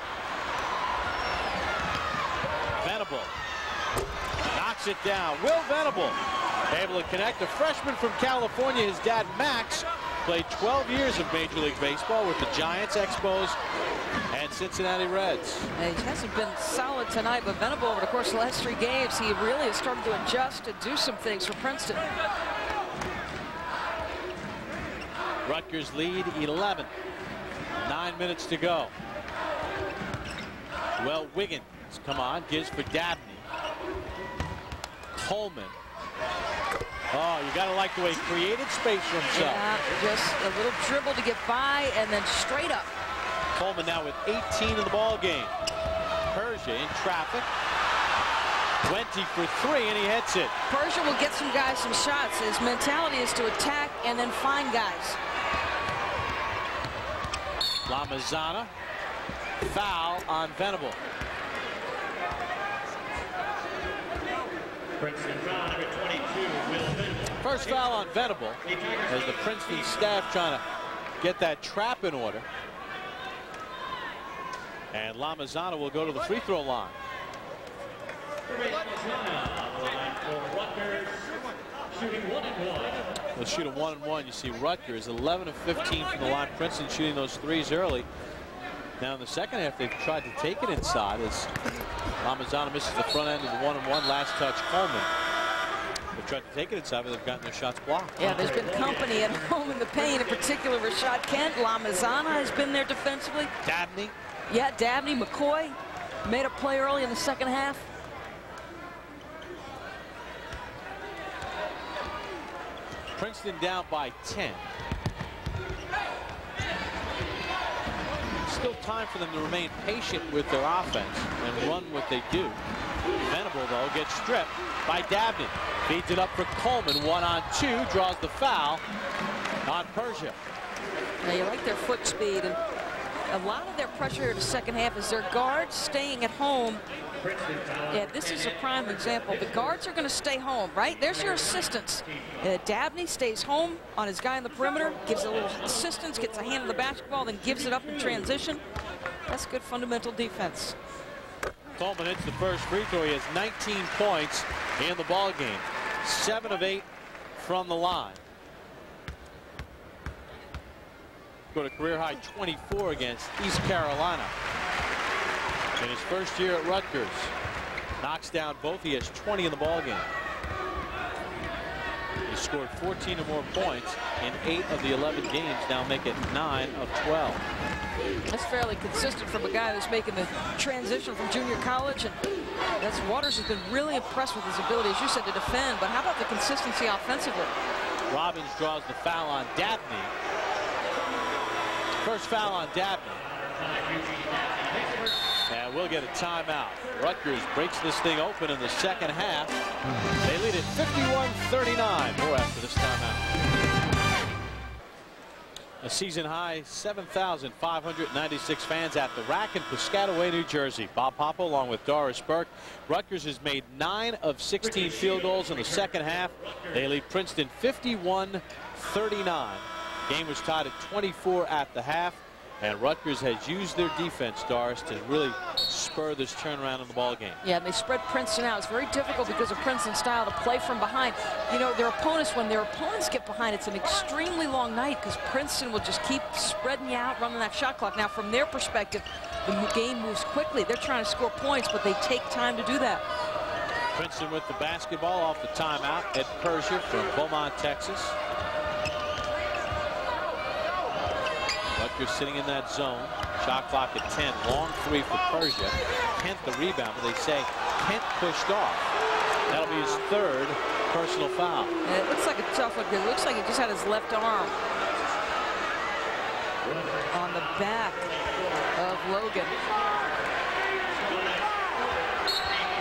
Venable knocks it down. Will Venable able to connect. A freshman from California, his dad Max, played 12 years of Major League Baseball with the Giants, Expos, and Cincinnati Reds. He hasn't been solid tonight, but Venable over the course of the last 3 games, he really has started to adjust and do some things for Princeton. Rutgers lead 11. 9 minutes to go. Well, Wiggins, come on, gives for Dabney. Coleman. Oh, you got to like the way he created space for himself. Yeah, just a little dribble to get by and then straight up. Coleman now with 18 in the ball game. Persia in traffic. 20 for 3, and he hits it. Persia will get some guys some shots. His mentality is to attack and then find guys. Lamazana. Foul on Venable. Princeton foul number 22, Will Venable. First foul on Venable as the Princeton staff trying to get that trap in order. And Lamazana will go to the free throw line. Shooting 1-1. They'll shoot a 1-1. You see Rutgers 11 of 15 from the line. Princeton shooting those threes early. Now in the second half, they've tried to take it inside as Lamazana misses the front end of the 1-on-1. Last touch, Coleman. They've tried to take it inside, but they've gotten their shots blocked. Yeah, there's been company at home in the paint, in particular Rashad Kent. Lamazana has been there defensively. Dabney. Yeah, Dabney, McCoy made a play early in the second half. Princeton down by 10. Still time for them to remain patient with their offense and run what they do. Venable, though, gets stripped by Dabney. Feeds it up for Coleman. 1-on-2. Draws the foul on Persia. Now, you like their foot speed. And a lot of their pressure here in the second half is their guards staying at home. Yeah, this is a prime example. The guards are going to stay home, right? There's your assistance. Dabney stays home on his guy in the perimeter, gives a little assistance, gets a hand on the basketball, then gives it up in transition. That's good fundamental defense. Coleman hits the first free throw. He has 19 points in the ball game. 7 of 8 from the line. Go to career high 24 against East Carolina. In his first year at Rutgers, knocks down both. He has 20 in the ball game. He scored 14 or more points in 8 of the 11 games. Now make it 9 of 12. That's fairly consistent from a guy who's making the transition from junior college. And that's Waters has been really impressed with his ability, as you said, to defend. But how about the consistency offensively? Robbins draws the foul on Dabney. First foul on Dabney. And we'll get a timeout. Rutgers breaks this thing open in the second half. They lead it 51-39. More after this timeout. A season high 7,596 fans at the Rack in Piscataway, New Jersey. Bob Papa along with Doris Burke. Rutgers has made 9 of 16 field goals in the second half. They lead Princeton 51-39. Game was tied at 24 at the half. And Rutgers has used their defense, Doris, to really spur this turnaround in the ball game. Yeah, and they spread Princeton out. It's very difficult because of Princeton's style to play from behind. You know, their opponents, when their opponents get behind, it's an extremely long night because Princeton will just keep spreading you out, running that shot clock. Now, from their perspective, the game moves quickly. They're trying to score points, but they take time to do that. Princeton with the basketball off the timeout. Ed Persia from Beaumont, Texas. Rutgers sitting in that zone. Shot clock at 10. Long 3 for Persia. Kent the rebound, but they say Kent pushed off. That'll be his 3rd personal foul. And it looks like a tough one because it looks like he just had his left arm on the back of Logan.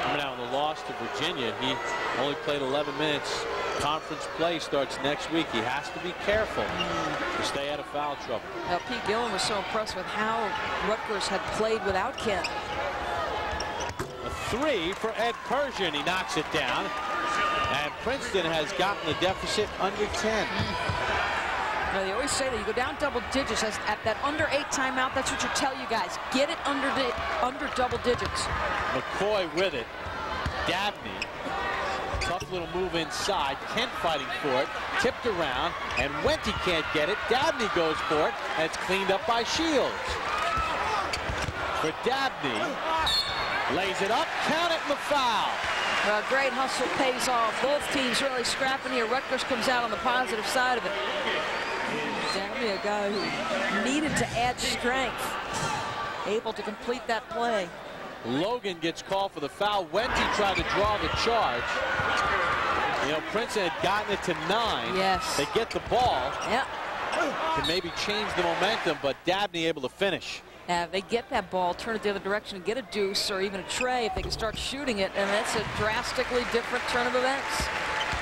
Coming out in the loss to Virginia, he only played 11 minutes. Conference play starts next week. He has to be careful to stay out of foul trouble. Now, Pete Gillen was so impressed with how Rutgers had played without Kent. A 3 for Ed Persia, and he knocks it down. And Princeton has gotten the deficit under 10. Now, they always say that you go down double digits at that under 8 timeout. That's what you tell you guys. Get it under double digits. McCoy with it. Dabney Rough little move inside. Kent fighting for it. Tipped around, and Wente can't get it. Dabney goes for it, and it's cleaned up by Shields. For Dabney, lays it up, count it, and the foul. Well, great hustle pays off. Both teams really scrapping here. Rutgers comes out on the positive side of it. Dabney, a guy who needed to add strength, able to complete that play. Logan gets called for the foul. Wente tried to draw the charge. You know, Princeton had gotten it to 9. Yes. They get the ball. Yeah. Can maybe change the momentum, but Dabney able to finish. If they get that ball, turn it the other direction, and get a deuce or even a tray, if they can start shooting it, and that's a drastically different turn of events.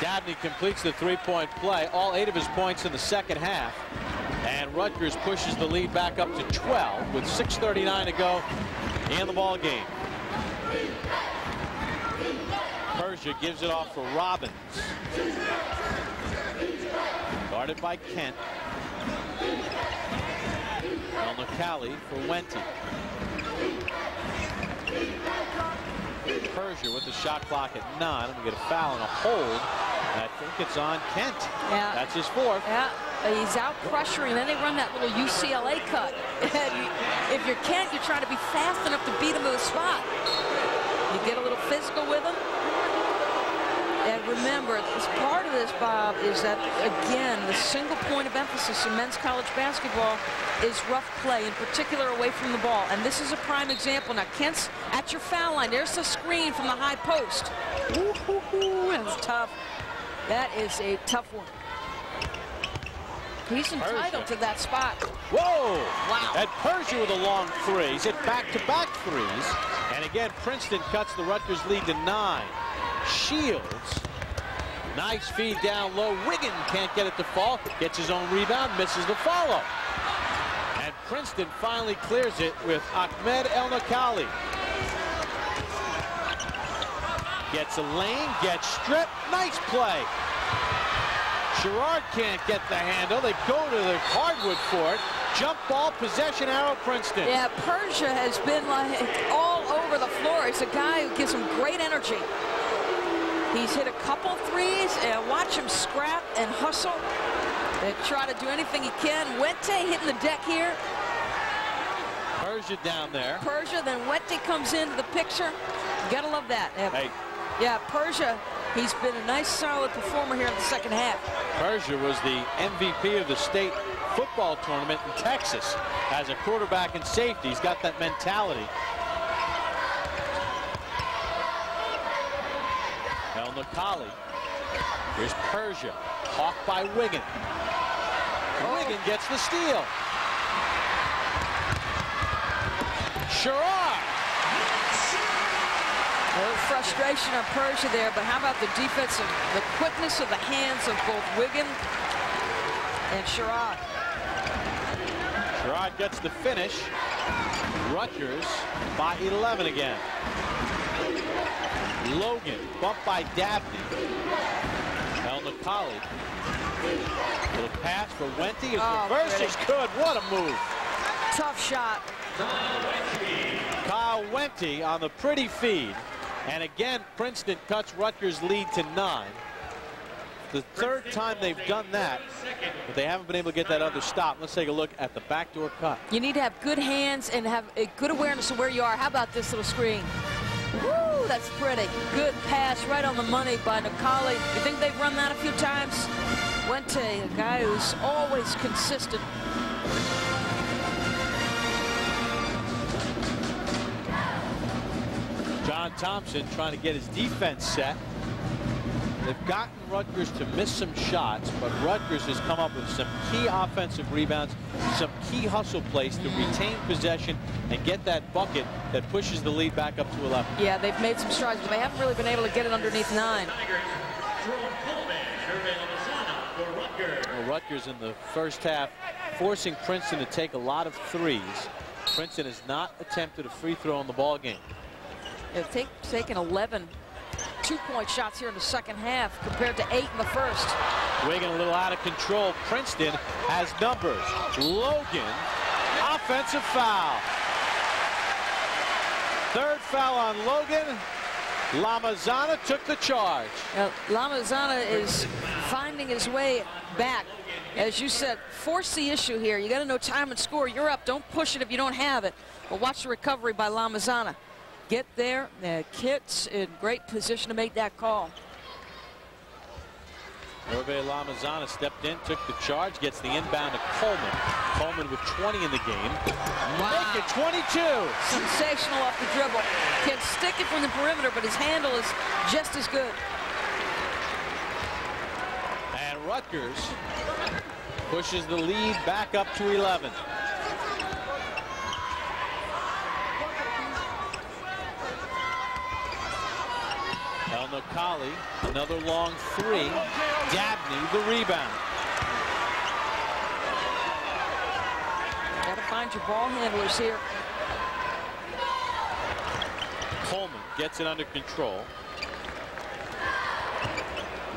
Dabney completes the three-point play, all 8 of his points in the second half. And Rutgers pushes the lead back up to 12 with 6:39 to go in the ball game. Persia gives it off for Robbins. Guarded by Kent. Cali for Wente. Persia with the shot clock at 9. We get a foul and a hold. I think it's on Kent. Yeah. That's his 4th. Yeah. He's out pressuring. Then they run that little UCLA cut. If you're Kent, you're trying to be fast enough to beat him to the spot. You get a little physical with him. And remember, as part of this, Bob, is that, again, the single point of emphasis in men's college basketball is rough play, in particular away from the ball. And this is a prime example. Now, Kent's at your foul line. There's the screen from the high post. That's tough. That is a tough one. He's entitled to that spot. Whoa! Wow. And Persia with a long 3. He's hit back-to-back 3s. And again, Princeton cuts the Rutgers lead to 9. Shields. Nice feed down low. Wiggin can't get it to fall. Gets his own rebound, misses the follow. And Princeton finally clears it with Ahmed El Nakali. Gets a lane, gets stripped. Nice play. Sherrard can't get the handle. They go to the hardwood for it. Jump ball, possession arrow, Princeton. Yeah, Persia has been like all over the floor. He's a guy who gives him great energy. He's hit a couple threes, and watch him scrap and hustle and try to do anything he can. Wente hitting the deck here. Persia down there. Persia, then Wente comes into the picture. You gotta love that. Hey. Yeah, Persia, he's been a nice, solid performer here in the second half. Persia was the MVP of the state football tournament in Texas as a quarterback and safety. He's got that mentality. El Nakali. Here's Persia. Hawked by Wiggin. Wiggin gets the steal. Sherrard. A little frustration on Persia there, but how about the defensive, the quickness of the hands of both Wiggin and Sherrod. Sherrod gets the finish. Rutgers by 11 again. Logan bumped by Dabney. El Nakali. Little pass for Wente. His reverse is good. What a move. Tough shot. Kyle Wente on the pretty feed. And again, Princeton cuts Rutgers' lead to 9. The 3rd time they've done that, but they haven't been able to get that other stop. Let's take a look at the backdoor cut. You need to have good hands and have a good awareness of where you are. How about this little screen? Woo, that's pretty. Good pass right on the money by Nakali. You think they've run that a few times? Wente, a guy who's always consistent. John Thompson trying to get his defense set. They've gotten Rutgers to miss some shots, but Rutgers has come up with some key offensive rebounds, some key hustle plays to retain possession and get that bucket that pushes the lead back up to 11. Yeah, they've made some strides, but they haven't really been able to get it underneath 9. Jerome Coleman, for Rutgers. Well, Rutgers in the first half forcing Princeton to take a lot of threes. Princeton has not attempted a free throw in the ball game. They've taken 11 two-point shots here in the second half compared to 8 in the first. Wiggin a little out of control. Princeton has numbers. Logan, offensive foul. 3rd foul on Logan, Lamazana took the charge. Lamazana is finding his way back. As you said, force the issue here. You got to know time and score. You're up. Don't push it if you don't have it. But watch the recovery by Lamazana. Get there. Kit's in great position to make that call. Hervé Lamazana stepped in, took the charge, gets the inbound to Coleman. Coleman with 20 in the game. Wow. Make it 22. Sensational off the dribble. Can stick it from the perimeter, but his handle is just as good. And Rutgers pushes the lead back up to 11. El Nokali, another long three. Dabney, the rebound. Got to find your ball handlers here. Coleman gets it under control.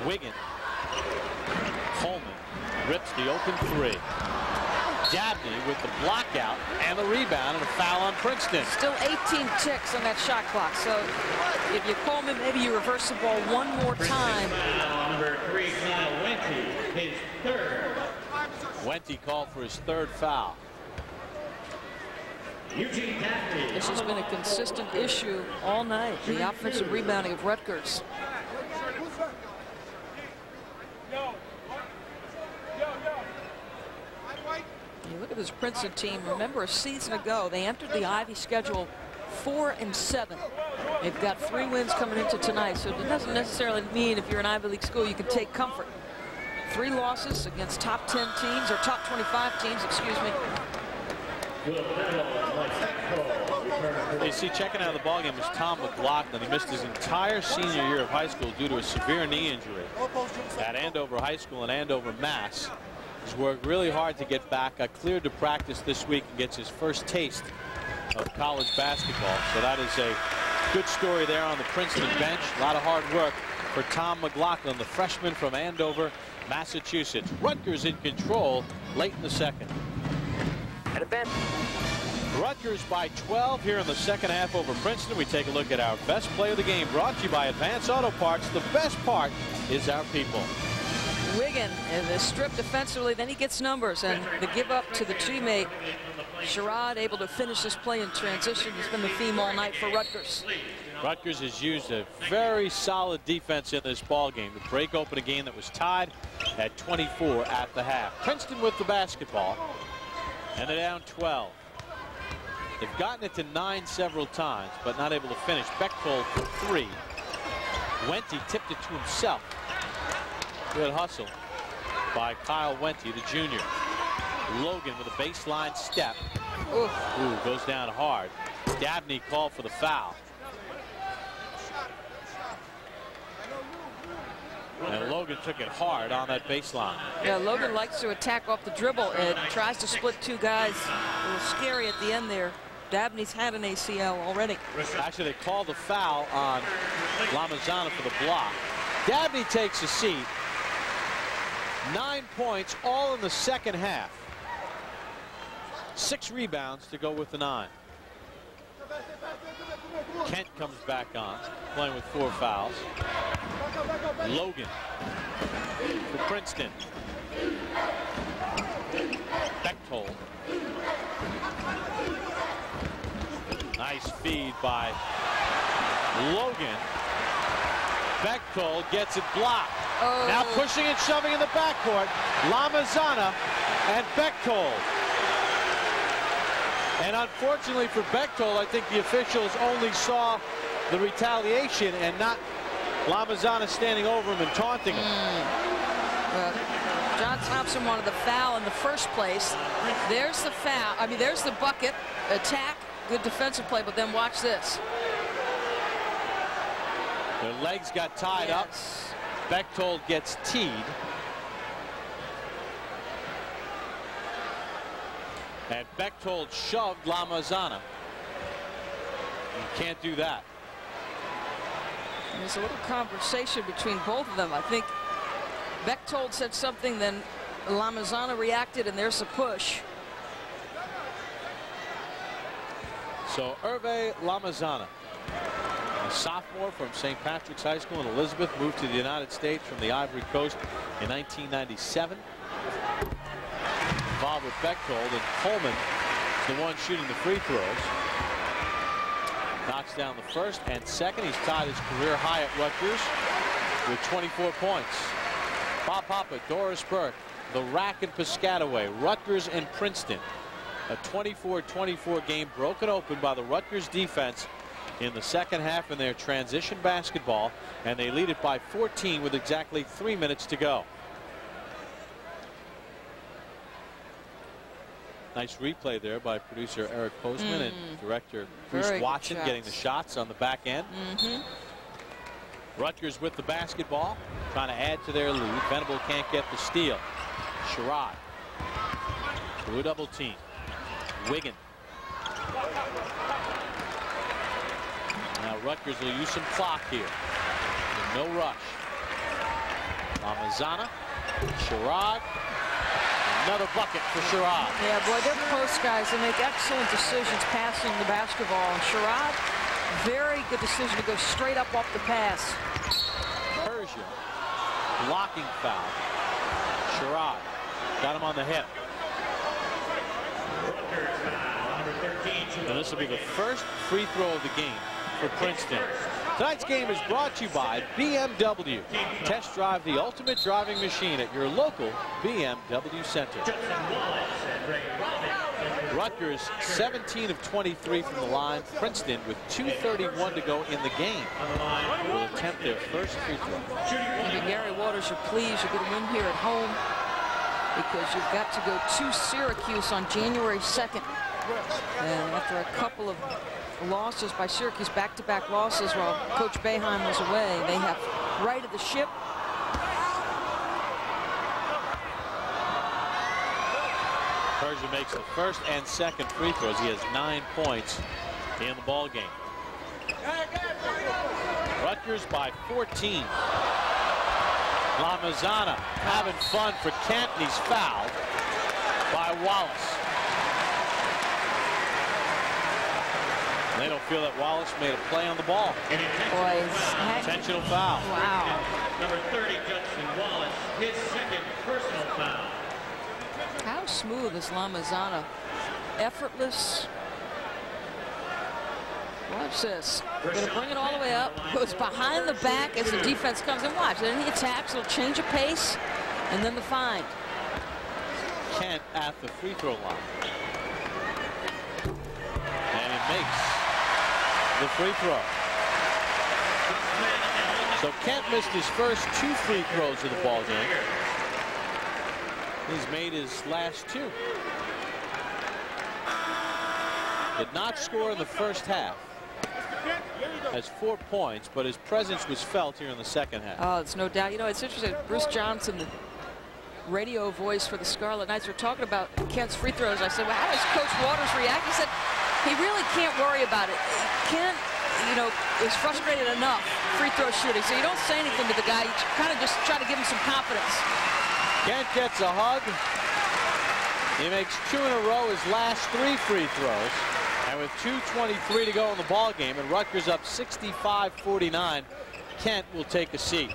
Wiggin. Coleman rips the open three. Dabney with the block out and the rebound and a foul on Princeton. Still 18 ticks on that shot clock. So if you Coleman, maybe you reverse the ball one more time. Number 3, Kyle Wente, his third. Wente called for his third foul. Eugene Daphne. This has been a consistent issue all night. The offensive rebounding of Rutgers. You look at this Princeton team. Remember, a season ago, they entered the Ivy schedule 4-7. They've got 3 wins coming into tonight, so it doesn't necessarily mean if you're an Ivy League school you can take comfort. 3 losses against top 10 teams, or top 25 teams, excuse me. You see, checking out of the ballgame is Tom McLaughlin. He missed his entire senior year of high school due to a severe knee injury at Andover High School in Andover, Mass. He's worked really hard to get back. Got cleared to practice this week and gets his first taste of college basketball. So that is a good story there on the Princeton bench. A lot of hard work for Tom McLaughlin, the freshman from Andover, Massachusetts. Rutgers in control late in the second. Rutgers by 12 here in the second half over Princeton. We take a look at our best play of the game, brought to you by Advance Auto Parts. The best part is our people. Wiggin is stripped defensively, then he gets numbers, and the give up to the teammate. Sherrod able to finish this play in transition has been the theme all night for Rutgers. Rutgers has used a very solid defense in this ball game to break open a game that was tied at 24 at the half. Princeton with the basketball, and they're down 12. They've gotten it to 9 several times, but not able to finish. Bechtold for 3. Wente tipped it to himself. Good hustle by Kyle Wente, the junior. Logan with a baseline step. Ooh, goes down hard. Dabney called for the foul. And Logan took it hard on that baseline. Yeah, Logan likes to attack off the dribble and tries to split 2 guys. A little scary at the end there. Dabney's had an ACL already. Actually, they called the foul on Lamazana for the block. Dabney takes a seat. 9 points, all in the second half. 6 rebounds to go with the 9. Kent comes back on, playing with 4 fouls. Logan for Princeton. Bechtold. Nice feed by Logan. Bechtold gets it blocked. Oh. Now pushing and shoving in the backcourt. Lamazana and Bechtold. And unfortunately for Bechtold, I think the officials only saw the retaliation and not Lamazana standing over him and taunting him. John Thompson wanted the foul in the first place. There's the foul. I mean, there's the bucket. Attack. Good defensive play, but then watch this. Their legs got tied up. Bechtold gets teed. And Bechtold shoved Lamazana. You can't do that. And there's a little conversation between both of them. I think Bechtold said something, then Lamazana reacted, and there's a push. So Hervé Lamazana A sophomore from St. Patrick's High School in Elizabeth, moved to the United States from the Ivory Coast in 1997. Involved with Bechtold, and Coleman is the one shooting the free throws. Knocks down the first and second. He's tied his career high at Rutgers with 24 points. Bob Papa, Doris Burke, the Rack and Piscataway, Rutgers and Princeton. A 24-24 game broken open by the Rutgers defense in the second half in their transition basketball, and they lead it by 14 with exactly 3 minutes to go. Nice replay there by producer Eric Postman and director Bruce Watson, getting the shots on the back end. Rutgers with the basketball, trying to add to their lead. Venable can't get the steal. Sherrod through a double team. Wiggin. Now Rutgers will use some clock here. No rush. Lamazana. Sherrod. Another bucket for Sherrod. Yeah, boy, they're post guys. They make excellent decisions passing the basketball. And Sherrod, very good decision to go straight up off the pass. Persia. Blocking foul. Sherrod got him on the hip. And this will be the first free throw of the game for Princeton. Tonight's game is brought to you by BMW. Test drive the ultimate driving machine at your local BMW Center. Rutgers 17 of 23 from the line. Princeton with 2:31 to go in the game will attempt their first free throw. Maybe Gary Waters, you're pleased you get a win here at home, because you've got to go to Syracuse on January 2nd. And after a couple of losses by Syracuse, back-to-back losses while Coach Boeheim was away, they have righted the ship. Persia makes the first and second free throws. He has 9 points in the ball game. Rutgers by 14. Lamazana having fun for Kent, and he's fouled by Wallace. They don't feel that Wallace made a play on the ball. Intentional foul. Wow. Number 30, Judson Wallace, his second personal foul. How smooth is Lamazana? Effortless. Watch this. Gonna bring it all the way up. Goes behind the back as the defense comes in. Watch. Then he attacks. It'll change of pace. And then the find. Kent at the free throw line. And it makes the free throw. So Kent missed his first 2 free throws of the ball game. He's made his last 2. Did not score in the first half. Has 4 points, but his presence was felt here in the second half. Oh, it's no doubt. You know, it's interesting. Bruce Johnson, the radio voice for the Scarlet Knights, were talking about Kent's free throws. I said, well, how does Coach Waters react? He said he really can't worry about it. Kent, you know, is frustrated enough free throw shooting, so you don't say anything to the guy. You kind of just try to give him some confidence. Kent gets a hug. He makes 2 in a row, his last 3 free throws. And with 2:23 to go in the ball game, and Rutgers up 65-49, Kent will take a seat.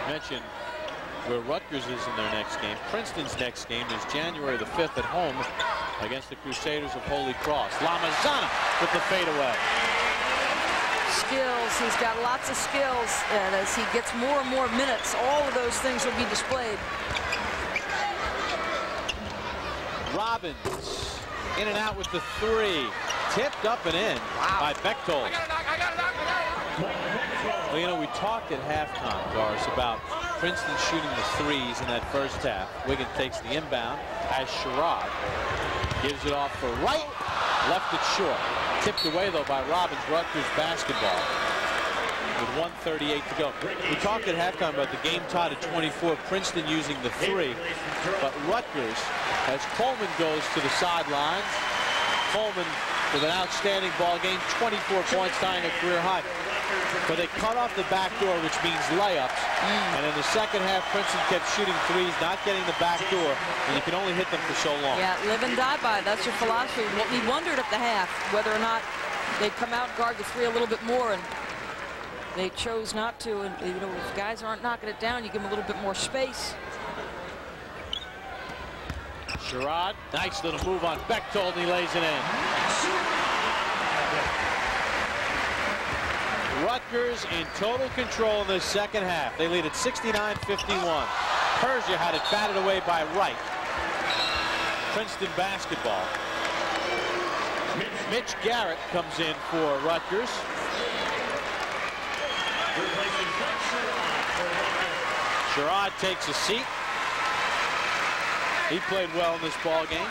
Mention where Rutgers is in their next game. Princeton's next game is January the 5th at home against the Crusaders of Holy Cross. Lamazana with the fadeaway. Skills. He's got lots of skills, and as he gets more and more minutes, all of those things will be displayed. Robbins in and out with the 3. Tipped up and in by Bechtold. Well, you know, we talked at halftime, Doris, about Princeton shooting the 3s in that first half. Wiggin takes the inbound as Sherrod gives it off for right. Left it short. Tipped away, though, by Robbins. Rutgers basketball with 1:38 to go. We talked at halftime about the game tied at 24. Princeton using the 3. But Rutgers, as Coleman goes to the sidelines. Coleman with an outstanding ball game. 24 points, tying a career high. But they cut off the back door, which means layups. And in the second half, Princeton kept shooting 3s, not getting the back door, and you can only hit them for so long. Yeah, live and die by it. That's your philosophy. We wondered at the half whether or not they'd come out and guard the three a little bit more, and they chose not to. And you know, if guys aren't knocking it down, you give them a little bit more space. Sherrod, nice little move on Bechtold, and he lays it in. Rutgers in total control in the second half. They lead at 69-51. Persia had it batted away by Wright. Princeton basketball. Mitch Garrett comes in for Rutgers. Sherrod takes a seat. He played well in this ball game.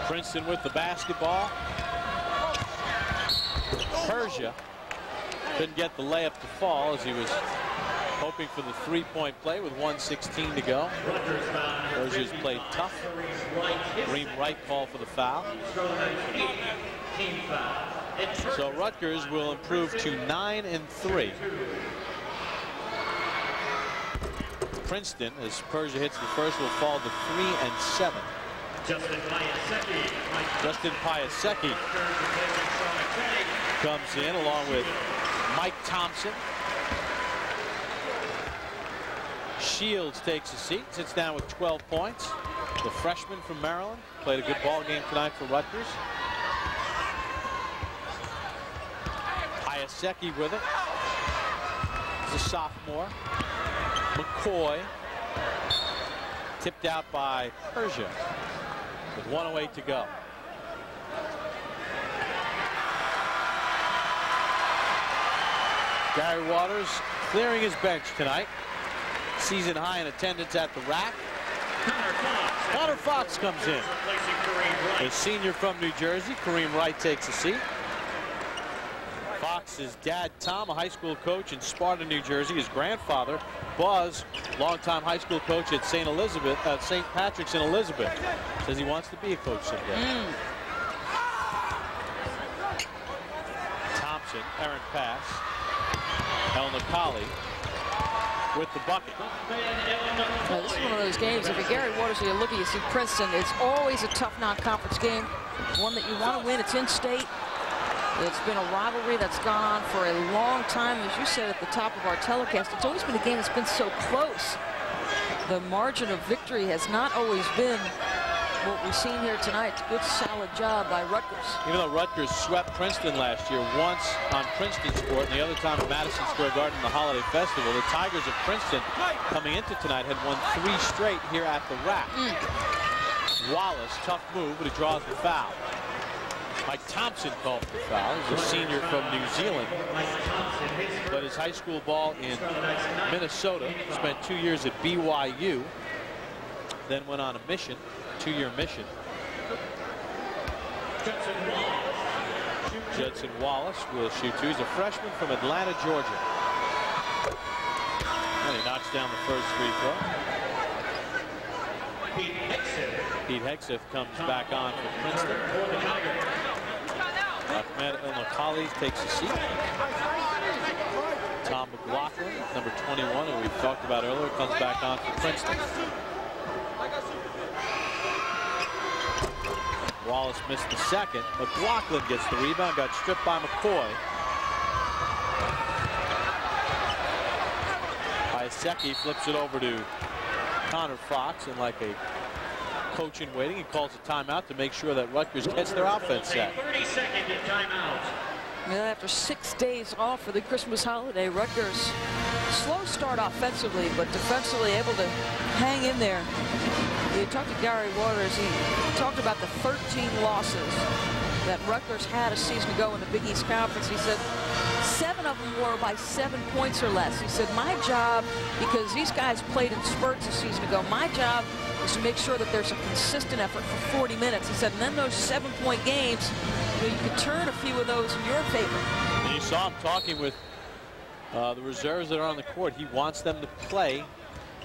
Princeton with the basketball. Persia couldn't get the layup to fall as he was hoping for the three-point play with 1:16 to go. Persia's played tough. Kareem Wright called for the foul. So Rutgers will improve to 9-3. Princeton, as Persia hits the first, will fall to 3-7. Justin Piasecki comes in along with Mike Thompson. Shields takes a seat, sits down with 12 points. The freshman from Maryland played a good ball game tonight for Rutgers. Piasecki with it. He's a sophomore. McCoy tipped out by Persia with 1:08 to go. Gary Waters clearing his bench tonight. Season high in attendance at the rack. Connor Fox comes in. A senior from New Jersey. Kareem Wright takes a seat. Fox's dad, Tom, a high school coach in Sparta, New Jersey. His grandfather, Buzz, longtime high school coach at St. Patrick's in Elizabeth. Says he wants to be a coach someday. Thompson, errant pass. El Nakali with the bucket. Well, this is one of those games, if you're Gary Waters and you're looking, you see Princeton, it's always a tough non-conference game. One that you want to win. It's in state. It's been a rivalry that's gone on for a long time. As you said at the top of our telecast, it's always been a game that's been so close. The margin of victory has not always been what we've seen here tonight. It's a good, solid job by Rutgers. Even though Rutgers swept Princeton last year, once on Princeton's court and the other time at Madison Square Garden in the Holiday Festival, the Tigers of Princeton coming into tonight had won 3 straight here at the rack. Wallace, tough move, but he draws the foul. Mike Thompson called for the foul. He's a senior from New Zealand, but his high school ball in Minnesota. Spent 2 years at BYU, then went on a mission, 2-year mission. Judson Wallace will shoot 2. He's a freshman from Atlanta, Georgia. And he knocks down the first free throw. Pete Hegseth comes back on for Princeton. Ahmed El Nakali takes a seat. Tom McLaughlin, number 21, who we talked about earlier, comes back on for Princeton. Wallace missed the second. McLaughlin gets the rebound, got stripped by McCoy. Piasecki flips it over to Connor Fox, and like a coach in waiting, he calls a timeout to make sure that Rutgers gets their offense set. 30-second timeout. Yeah, after 6 days off for the Christmas holiday, Rutgers slow start offensively, but defensively able to hang in there. You talked to Gary Waters, he talked about the 13 losses that Rutgers had a season ago in the Big East Conference. He said 7 of them were by 7 points or less. He said, my job, because these guys played in spurts a season ago, my job is to make sure that there's a consistent effort for 40 minutes. He said, and then those 7-point games, you can turn a few of those in your favor. And you saw him talking with the reserves that are on the court. He wants them to play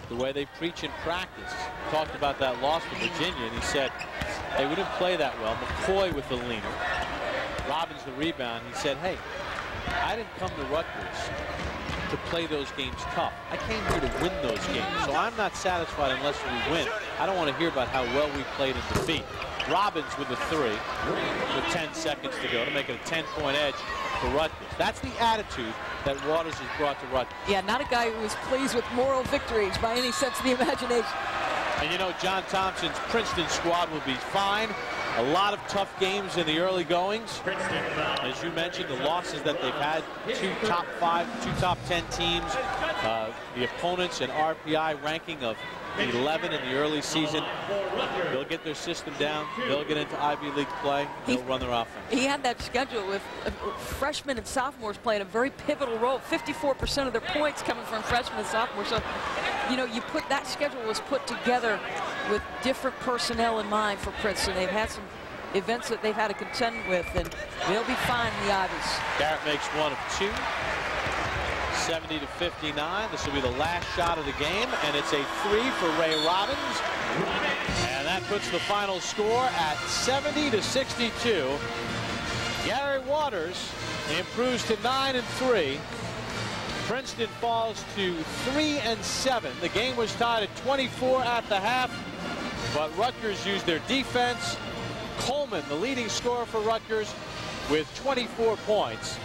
the way they preach in practice. Talked about that loss to Virginia, and he said, hey, we didn't play that well. McCoy with the leaner. Robbins the rebound. He said, hey, I didn't come to Rutgers to play those games tough. I came here to win those games. So I'm not satisfied unless we win. I don't want to hear about how well we played in defeat. Robbins with the 3 with 10 seconds to go to make it a 10-point edge for Rutgers. That's the attitude that Waters has brought to Rutgers. Yeah, not a guy who was pleased with moral victories by any sense of the imagination. And you know, John Thompson's Princeton squad will be fine. A lot of tough games in the early goings. As you mentioned, the losses that they've had, 2 top 5, 2 top 10 teams. The opponents, an RPI ranking of 11 in the early season. They'll get their system down. They'll get into Ivy League play. They'll run their offense. He had that schedule with freshmen and sophomores playing a very pivotal role. 54% of their points coming from freshmen and sophomores. So, you know, that schedule was put together with different personnel in mind for Princeton. They've had some events that they've had to contend with, and they'll be fine in the Ivies. Garrett makes 1 of 2. 70-59. This will be the last shot of the game, and it's a 3 for Ray Robbins. And that puts the final score at 70-62. Gary Waters improves to 9-3. Princeton falls to 3-7. The game was tied at 24 at the half, but Rutgers used their defense. Coleman, the leading scorer for Rutgers, with 24 points.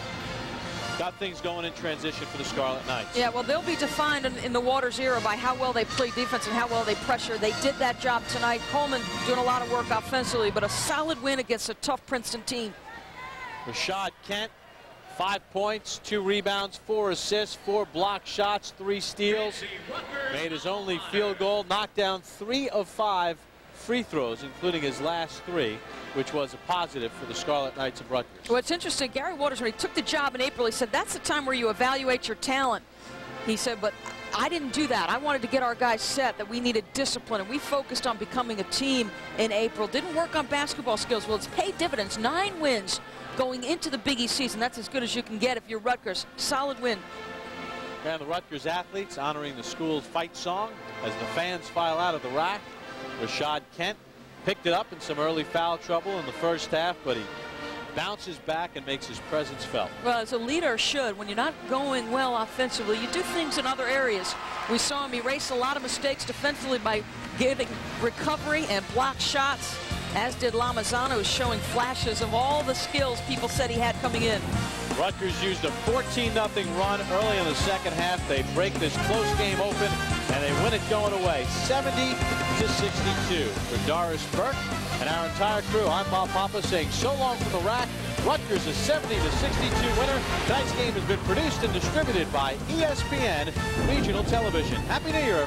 Got things going in transition for the Scarlet Knights. Yeah, well, they'll be defined in the Waters era by how well they play defense and how well they pressure. They did that job tonight. Coleman doing a lot of work offensively, but a solid win against a tough Princeton team. Rashad Kent, 5 points, 2 rebounds, 4 assists, 4 blocked shots, 3 steals. Made his only field goal, knocked down 3 of 5 free throws, including his last 3, which was a positive for the Scarlet Knights of Rutgers. Well, it's interesting. Gary Waters, when he took the job in April, he said that's the time where you evaluate your talent. He said, but I didn't do that. I wanted to get our guys set, that we needed discipline, and we focused on becoming a team in April. Didn't work on basketball skills. Well, it's paid dividends. 9 wins going into the Big East season. That's as good as you can get if you're Rutgers. Solid win. And the Rutgers athletes honoring the school's fight song as the fans file out of the rack. Rashad Kent picked it up in some early foul trouble in the first half, but he bounces back and makes his presence felt. Well, as a leader should, when you're not going well offensively, you do things in other areas. We saw him erase a lot of mistakes defensively by giving recovery and block shots, as did Lamazano, showing flashes of all the skills people said he had coming in. Rutgers used a 14-0 run early in the second half. They break this close game open, and they win it going away, 70-62. For Doris Burke and our entire crew, I'm Bob Papa saying so long from the rack. Rutgers a 70-62 winner. Tonight's game has been produced and distributed by ESPN Regional Television. Happy New Year, everyone.